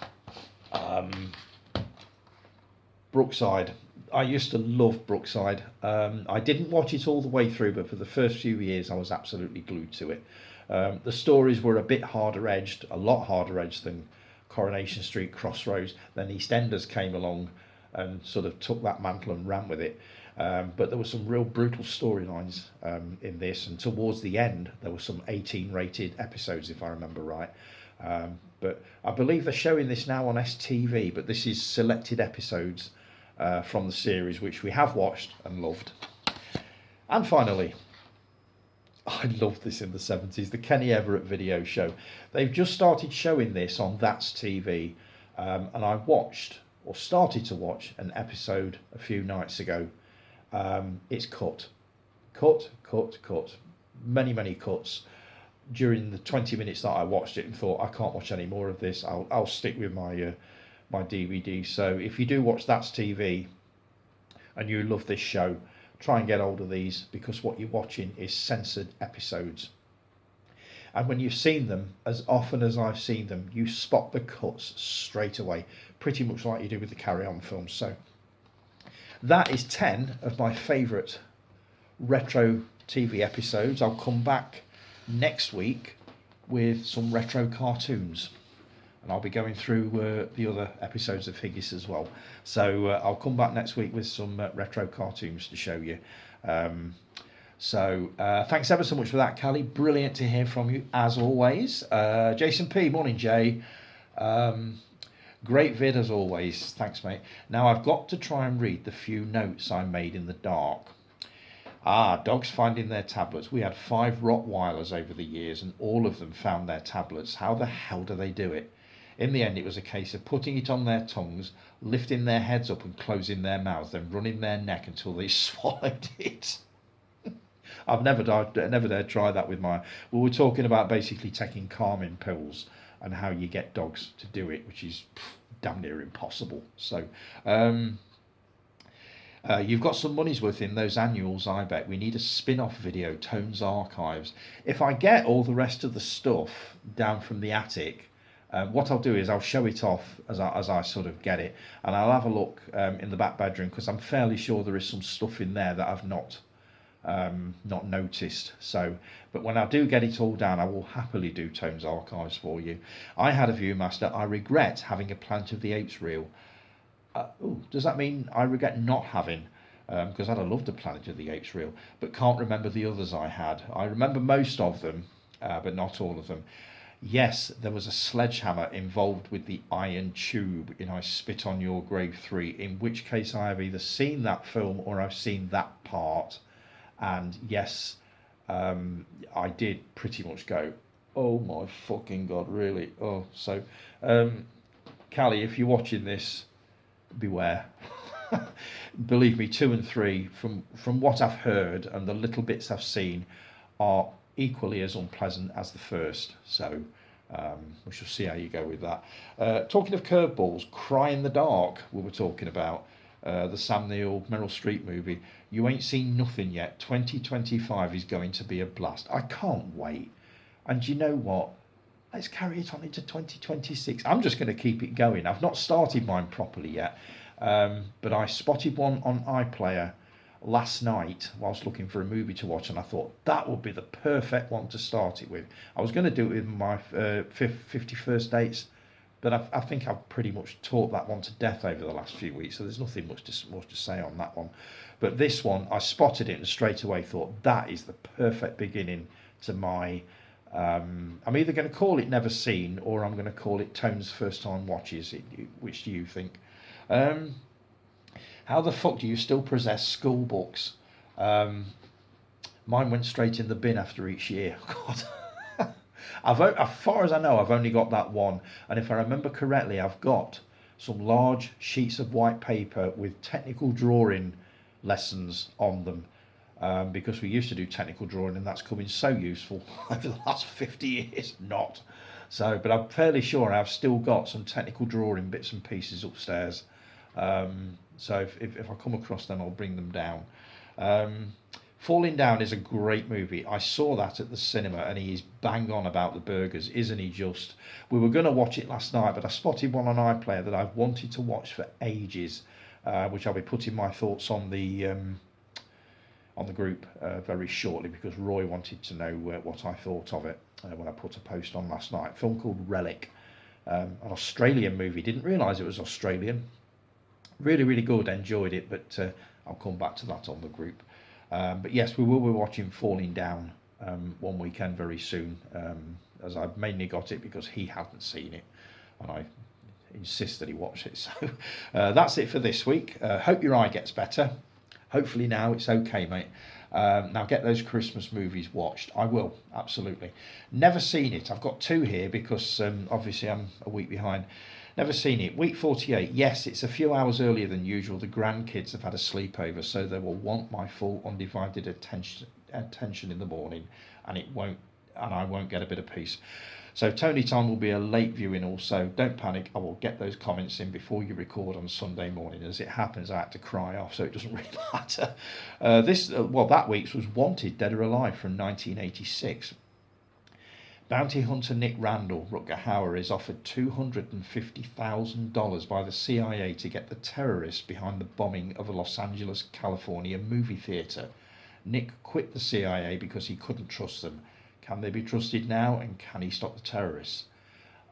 Brookside. I used to love Brookside. I didn't watch it all the way through, but for the first few years I was absolutely glued to it. The stories were a bit harder edged, a lot harder edged than Coronation Street, Crossroads. Then EastEnders came along and sort of took that mantle and ran with it. But there were some real brutal storylines in this, and towards the end there were some 18 rated episodes, if I remember right. But I believe they're showing this now on STV, but this is selected episodes from the series, which we have watched and loved. And finally, I loved this in the 70s, the Kenny Everett video show. They've just started showing this on That's TV, and I watched, or started to watch, an episode a few nights ago. It's cut. Many, many cuts during the 20 minutes that I watched it, and thought, I can't watch any more of this. I'll stick with my my DVD. So if you do watch That's TV and you love this show, try and get hold of these, because what you're watching is censored episodes. And when you've seen them, as often as I've seen them, you spot the cuts straight away, pretty much like you do with the Carry On films. So that is 10 of my favourite retro TV episodes. I'll come back next week with some retro cartoons. and I'll be going through the other episodes of Higgis as well. So I'll come back next week with some retro cartoons to show you. Thanks ever so much for that, Callie. Brilliant to hear from you as always. Jason P, morning Jay. Great vid as always. Thanks, mate. Now I've got to try and read the few notes I made in the dark. Dogs finding their tablets. We had 5 Rottweilers over the years and all of them found their tablets. How the hell do they do it? In the end, it was a case of putting it on their tongues, lifting their heads up and closing their mouths, then running their neck until they swallowed it. I've never dared try that with mine. We were talking about basically taking calming pills and how you get dogs to do it, which is damn near impossible. So, you've got some money's worth in those annuals, I bet. We need a spin-off video, Tone's Archives. If I get all the rest of the stuff down from the attic, what I'll do is I'll show it off as I sort of get it, and I'll have a look in the back bedroom, because I'm fairly sure there is some stuff in there that I've not noticed. So, but when I do get it all down, I will happily do Tone's Archives for you. I had a Viewmaster. I regret having a Planet of the Apes reel. Does that mean I regret not having? Because I'd have loved a Planet of the Apes reel, but can't remember the others I had. I remember most of them, but not all of them. Yes, there was a sledgehammer involved with the iron tube in I Spit on Your Grave 3, in which case I have either seen that film or I've seen that part. And yes, I did pretty much go, oh my fucking God, really? Oh, so, Callie, if you're watching this, beware. Believe me, 2 and 3, from what I've heard and the little bits I've seen, are equally as unpleasant as the first. So we shall see how you go with that. Talking of curveballs, Cry in the Dark, we were talking about. The Sam Neill, Meryl Streep movie. You ain't seen nothing yet. 2025 is going to be a blast. I can't wait. And you know what? Let's carry it on into 2026. I'm just going to keep it going. I've not started mine properly yet. But I spotted one on iPlayer last night whilst looking for a movie to watch, and I thought that would be the perfect one to start it with. I was going to do it with my 51st dates, but I think I've pretty much taught that one to death over the last few weeks, so there's nothing much to say on that one. But this one, I spotted it and straight away thought that is the perfect beginning to my... I'm either going to call it Never Seen or I'm going to call it Tone's First Time Watches. Which do you think? How the fuck do you still possess school books? Mine went straight in the bin after each year. God. As far as I know, I've only got that one. And if I remember correctly, I've got some large sheets of white paper with technical drawing lessons on them. Because we used to do technical drawing and that's coming so useful over the last 50 years. Not. So, but I'm fairly sure I've still got some technical drawing bits and pieces upstairs. So if I come across them, I'll bring them down. Falling Down is a great movie. I saw that at the cinema and he is bang on about the burgers, isn't he just? We were going to watch it last night, but I spotted one on iPlayer that I've wanted to watch for ages, which I'll be putting my thoughts on the group very shortly, because Roy wanted to know what I thought of it when I put a post on last night. A film called Relic, an Australian movie. Didn't realise it was Australian. Really, really good. Enjoyed it, but I'll come back to that on the group. But yes, we will be watching Falling Down one weekend very soon, as I've mainly got it because he hadn't seen it, and I insist that he watch it. So that's it for this week. Hope your eye gets better. Hopefully now it's okay, mate. Now get those Christmas movies watched. I will, absolutely. Never seen it. I've got 2 here because obviously I'm a week behind. Never seen it. Week 48. Yes, it's a few hours earlier than usual. The grandkids have had a sleepover, so they will want my full undivided attention in the morning, and I won't get a bit of peace. So Tony Time will be a late viewing also. Don't panic. I will get those comments in before you record on Sunday morning. As it happens, I had to cry off, so it doesn't really matter. That week's was Wanted, Dead or Alive from 1986. Bounty hunter Nick Randall, Rutger Hauer, is offered $250,000 by the CIA to get the terrorists behind the bombing of a Los Angeles, California movie theatre. Nick quit the CIA because he couldn't trust them. Can they be trusted now, and can he stop the terrorists?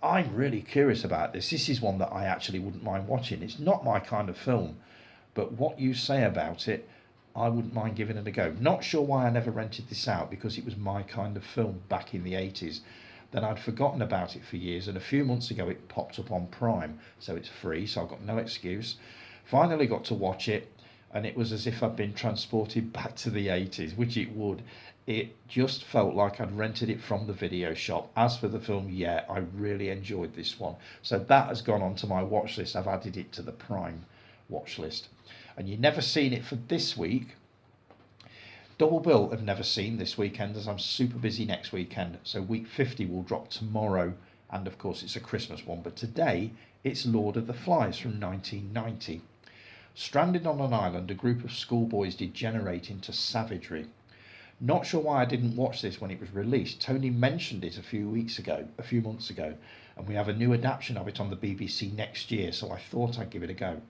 I'm really curious about this. This is one that I actually wouldn't mind watching. It's not my kind of film, but what you say about it, I wouldn't mind giving it a go. Not sure why I never rented this out, because it was my kind of film back in the 80s. Then I'd forgotten about it for years, and a few months ago it popped up on Prime, so it's free, so I've got no excuse. Finally got to watch it, and it was as if I'd been transported back to the 80s, which it would. It just felt like I'd rented it from the video shop. As for the film, yeah, I really enjoyed this one. So that has gone onto my watch list. I've added it to the Prime watch list. And you've never seen it for this week. Double bill have never seen this weekend, as I'm super busy next weekend. So week 50 will drop tomorrow, and of course it's a Christmas one. But today it's Lord of the Flies from 1990. Stranded on an island, a group of schoolboys degenerate into savagery. Not sure why I didn't watch this when it was released. Tony mentioned it a few months ago, and we have a new adaptation of it on the BBC next year, so I thought I'd give it a go.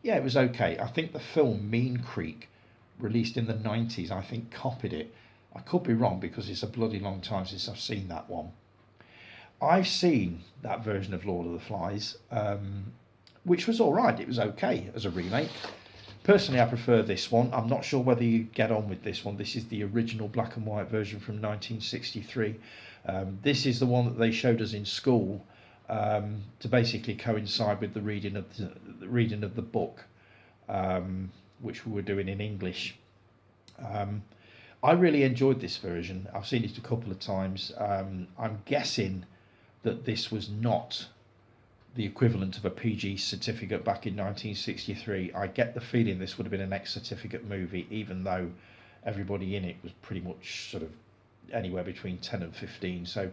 Yeah, it was okay. I think the film Mean Creek, released in the 90s, I think copied it. I could be wrong, because it's a bloody long time since I've seen that one. I've seen that version of Lord of the Flies, which was alright. It was okay as a remake. Personally, I prefer this one. I'm not sure whether you get on with this one. This is the original black and white version from 1963. This is the one that they showed us in school, to basically coincide with the reading of the book, which we were doing in English. I really enjoyed this version. I've seen it a couple of times. I'm guessing that this was not the equivalent of a PG certificate back in 1963. I get the feeling this would have been an X certificate movie, even though everybody in it was pretty much sort of anywhere between 10 and 15. So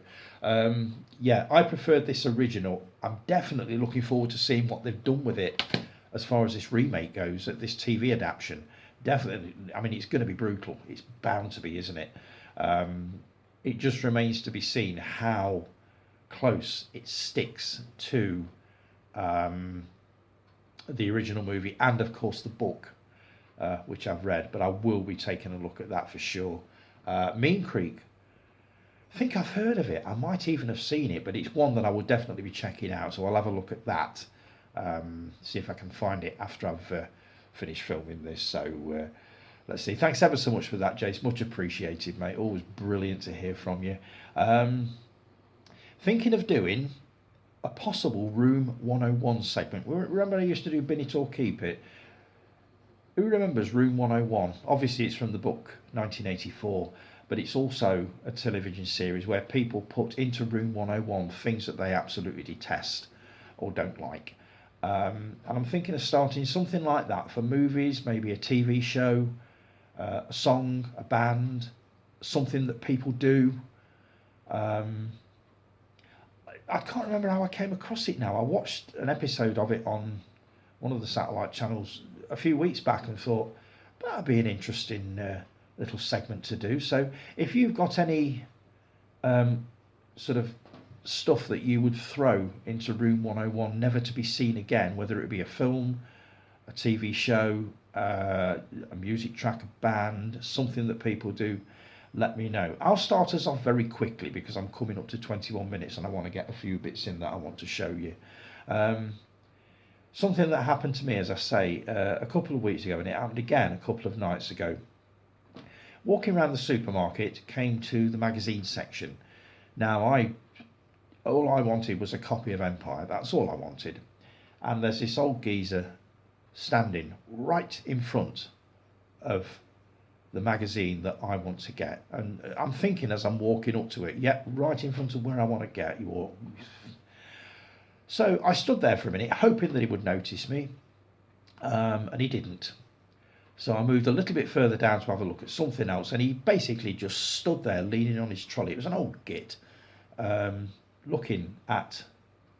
yeah, I preferred this original. I'm definitely looking forward to seeing what they've done with it as far as this remake goes, at this TV adaptation. Definitely, I mean, it's going to be brutal. It's bound to be, isn't it? It just remains to be seen how close it sticks to the original movie, and of course the book, which I've read, but I will be taking a look at that for sure. Mean Creek, I think I've heard of it. I might even have seen it, but it's one that I will definitely be checking out, so I'll have a look at that, see if I can find it after I've finished filming this. So let's see. Thanks ever so much for that, Jace. Much appreciated, mate. Always brilliant to hear from you. Thinking of doing a possible Room 101 segment. Remember I used to do Bin It or Keep It? Who remembers Room 101? Obviously it's from the book 1984, but it's also a television series where people put into Room 101 things that they absolutely detest or don't like. And I'm thinking of starting something like that for movies, maybe a TV show, a song, a band, something that people do. I can't remember how I came across it now. I watched an episode of it on one of the satellite channels a few weeks back and thought that'd be an interesting little segment to do. So if you've got any sort of stuff that you would throw into Room 101 never to be seen again, whether it be a film, a TV show, a music track, a band, something that people do, let me know. I'll start us off very quickly because I'm coming up to 21 minutes and I want to get a few bits in that I want to show you. Something that happened to me, as I say, a couple of weeks ago, and it happened again a couple of nights ago. Walking around the supermarket, came to the magazine section. Now, all I wanted was a copy of Empire. That's all I wanted. And there's this old geezer standing right in front of the magazine that I want to get. And I'm thinking as I'm walking up to it, yeah, right in front of where I want to get you all. So I stood there for a minute, hoping that he would notice me, and he didn't. So I moved a little bit further down to have a look at something else, and he basically just stood there leaning on his trolley. It was an old git, looking at,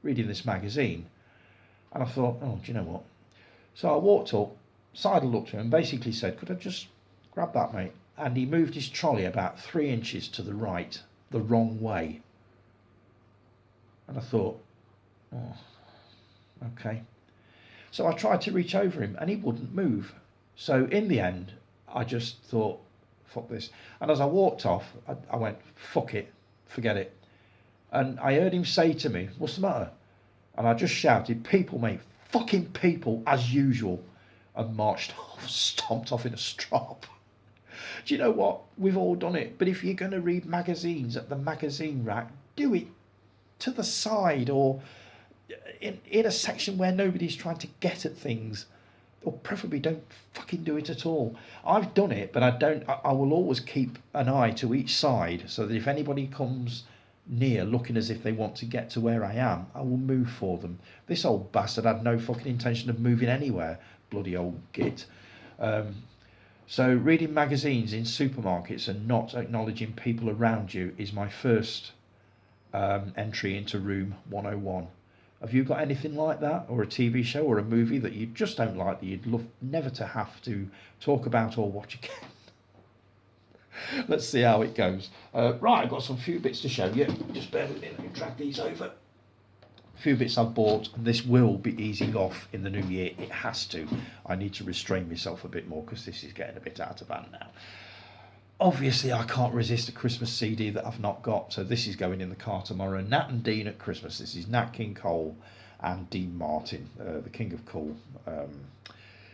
reading this magazine. And I thought, oh, do you know what? So I walked up, sidled up to him, and basically said, could I just grab that, mate? And he moved his trolley about 3 inches to the right, the wrong way. And I thought, oh, okay. So I tried to reach over him and he wouldn't move. So in the end, I just thought, fuck this. And as I walked off, I went, fuck it, forget it. And I heard him say to me, "What's the matter?" And I just shouted, "People, mate, fucking people," as usual, and marched off, stomped off in a strop. Do you know what? We've all done it. But if you're going to read magazines at the magazine rack, do it to the side or in a section where nobody's trying to get at things. Or preferably don't fucking do it at all. I've done it, but I don't. I will always keep an eye to each side so that if anybody comes near looking as if they want to get to where I am, I will move for them. This old bastard had no fucking intention of moving anywhere. Bloody old git. So reading magazines in supermarkets and not acknowledging people around you is my first entry into room 101. Have you got anything like that, or a TV show or a movie that you just don't like, that you'd love never to have to talk about or watch again? Let's see how it goes. Right, I've got some few bits to show you. Just bear with me, let me drag these over. A few bits I've bought, and this will be easing off in the new year. It has to. I need to restrain myself a bit more because this is getting a bit out of hand now. Obviously, I can't resist a Christmas CD that I've not got, so this is going in the car tomorrow. Nat and Dean at Christmas. This is Nat King Cole and Dean Martin, the King of Cool.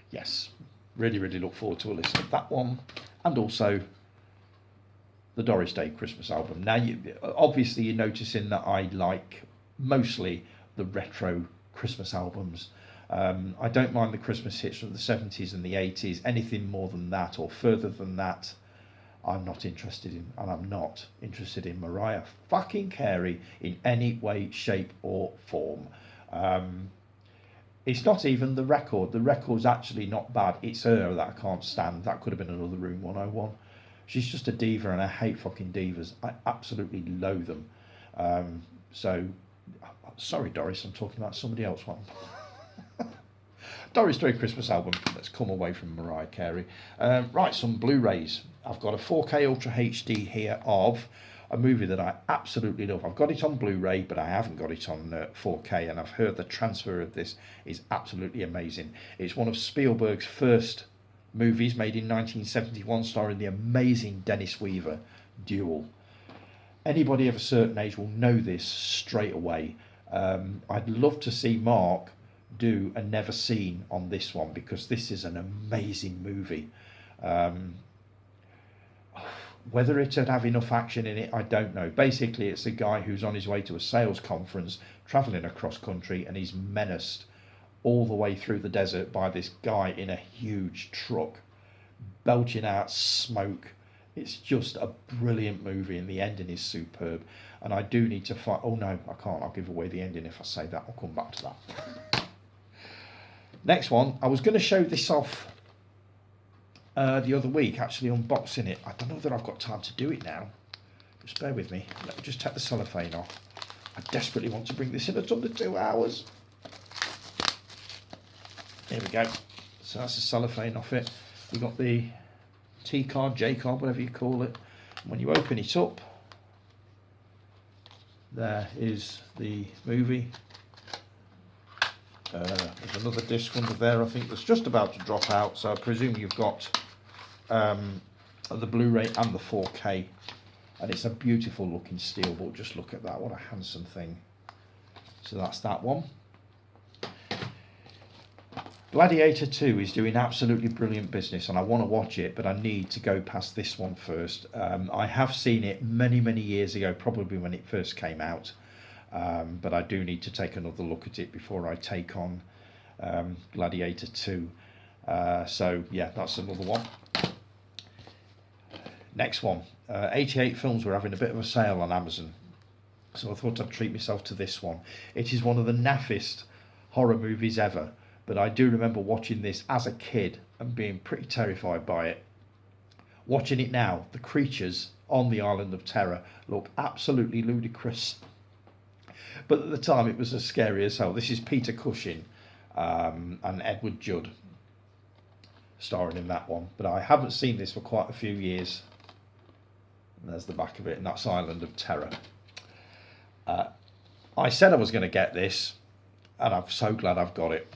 Yes, really, really look forward to a listen of that one. And also the Doris Day Christmas album. Now, obviously, you're noticing that I like mostly the retro Christmas albums. I don't mind the Christmas hits from the 70s and the 80s. Anything more than that or further than that, I'm not interested in, and I'm not interested in Mariah fucking Carey in any way, shape, or form. It's not even the record. The record's actually not bad. It's her that I can't stand. That could have been another Room 101. She's just a diva, and I hate fucking divas. I absolutely loathe them. So, sorry, Doris, I'm talking about somebody else. One. Doris Day Christmas album. Let's come away from Mariah Carey. Right, some Blu-rays. I've got a 4K Ultra HD here of a movie that I absolutely love. I've got it on Blu-ray, but I haven't got it on 4K, and I've heard the transfer of this is absolutely amazing. It's one of Spielberg's first movies, made in 1971, starring the amazing Dennis Weaver, Duel. Anybody of a certain age will know this straight away. I'd love to see Mark do a never seen on this one, because this is an amazing movie. Whether it would have enough action in it, I don't know. Basically, it's a guy who's on his way to a sales conference, travelling across country, and he's menaced all the way through the desert by this guy in a huge truck, belching out smoke. It's just a brilliant movie, and the ending is superb. And I do need to find... Oh no, I can't. I'll give away the ending if I say that. I'll come back to that. Next one, I was going to show this off the other week, actually unboxing it. I don't know that I've got time to do it now. Just bear with me. Let me just take the cellophane off. I desperately want to bring this in at under 2 hours. There we go. So that's the cellophane off it. We've got the T card, J card, whatever you call it. When you open it up, there is the movie. There's another disc under there, I think, that's just about to drop out. So I presume you've got the Blu-ray and the 4K. And it's a beautiful looking steelbook. Just look at that. What a handsome thing. So that's that one. Gladiator 2 is doing absolutely brilliant business, and I want to watch it, but I need to go past this one first. I have seen it many, many years ago, probably when it first came out, but I do need to take another look at it before I take on Gladiator 2. So, yeah, that's another one. Next one. 88 Films were having a bit of a sale on Amazon, so I thought I'd treat myself to this one. It is one of the naffest horror movies ever. But I do remember watching this as a kid and being pretty terrified by it. Watching it now, the creatures on the Island of Terror look absolutely ludicrous. But at the time, it was as scary as hell. This is Peter Cushing and Edward Judd starring in that one. But I haven't seen this for quite a few years. And there's the back of it, and that's Island of Terror. I said I was going to get this, and I'm so glad I've got it.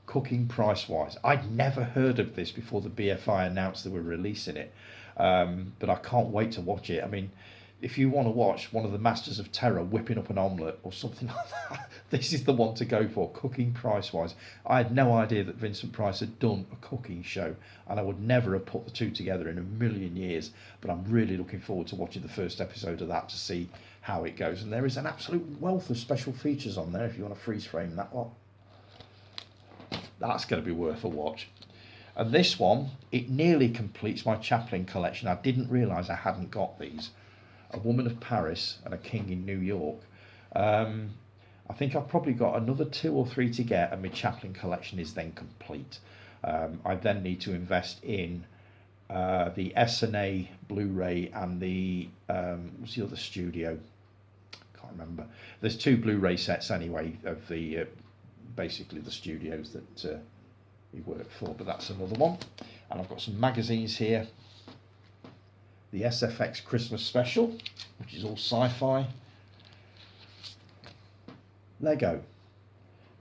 Cooking price wise, I'd never heard of this before the BFI announced they were releasing it, but I can't wait to watch it. I mean, if you want to watch one of the masters of terror whipping up an omelette or something like that, this is the one to go for, cooking price-wise. I had no idea that Vincent Price had done a cooking show, and I would never have put the two together in a million years, but I'm really looking forward to watching the first episode of that to see how it goes. And there is an absolute wealth of special features on there if you want to freeze frame that lot. That's going to be worth a watch. And this one, it nearly completes my Chaplin collection. I didn't realise I hadn't got these. A Woman of Paris and A King in New York. I think I've probably got another 2 or 3 to get, and my Chaplin collection is then complete. I then need to invest in the SNA Blu-ray and the what's the other studio? Can't remember. There's 2 Blu-ray sets anyway of the basically the studios that he worked for, but that's another one. And I've got some magazines here. The SFX Christmas Special, which is all sci-fi. Lego.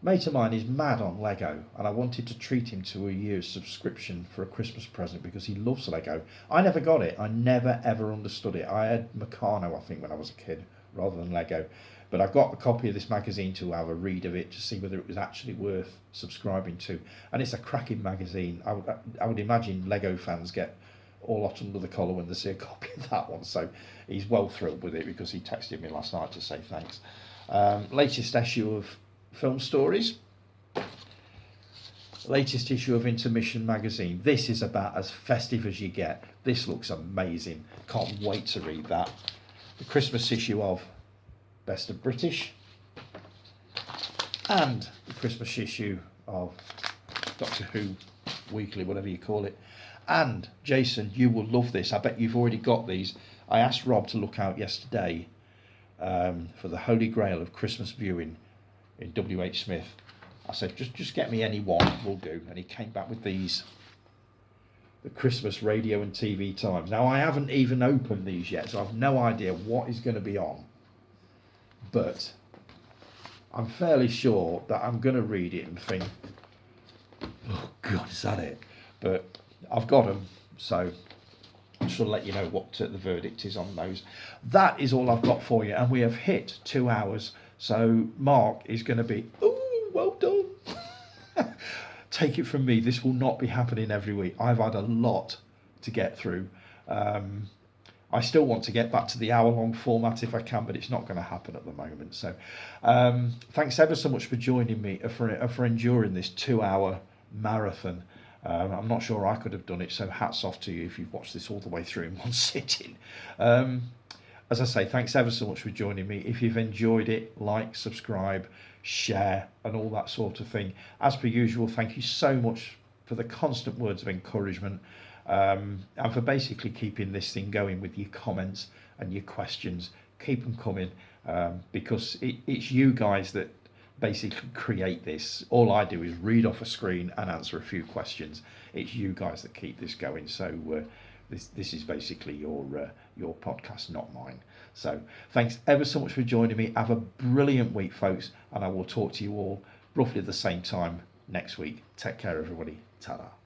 Mate of mine is mad on Lego, and I wanted to treat him to a year's subscription for a Christmas present because he loves Lego. I never got it. I never ever understood it. I had Meccano, I think, when I was a kid, rather than Lego. But I got a copy of this magazine to have a read of it to see whether it was actually worth subscribing to. And it's a cracking magazine. I would imagine Lego fans get all hot under the collar when they see a copy of that one. So he's well thrilled with it because he texted me last night to say thanks. Latest issue of Film Stories. Latest issue of Intermission magazine. This is about as festive as you get. This looks amazing. Can't wait to read that. The Christmas issue of Best of British. And the Christmas issue of Doctor Who Weekly, whatever you call it. And Jason, you will love this. I bet you've already got these. I asked Rob to look out yesterday for the Holy Grail of Christmas viewing in W.H. Smith. I said, just get me any one, will do. And he came back with these, the Christmas radio and TV times. Now, I haven't even opened these yet, so I've no idea what is going to be on. But I'm fairly sure that I'm going to read it and think, oh God, is that it? But I've got them, so I shall let you know what the verdict is on those. That is all I've got for you, and we have hit 2 hours. So Mark is going to be, oh, well done. Take it from me, this will not be happening every week. I've had a lot to get through. I still want to get back to the hour-long format if I can, but it's not going to happen at the moment. So thanks ever so much for joining me, for enduring this 2-hour marathon. I'm not sure I could have done it, so hats off to you if you've watched this all the way through in one sitting. As I say, thanks ever so much for joining me. If you've enjoyed it, like, subscribe, share, and all that sort of thing. As per usual, thank you so much for the constant words of encouragement, and for basically keeping this thing going with your comments and your questions. Keep them coming, because it's you guys that basically create this. All I do is read off a screen and answer a few questions. It's you guys that keep this going. So this is basically your podcast, not mine. So thanks ever so much for joining me. Have a brilliant week, folks, and I will talk to you all roughly at the same time next week. Take care, everybody. Ta-da.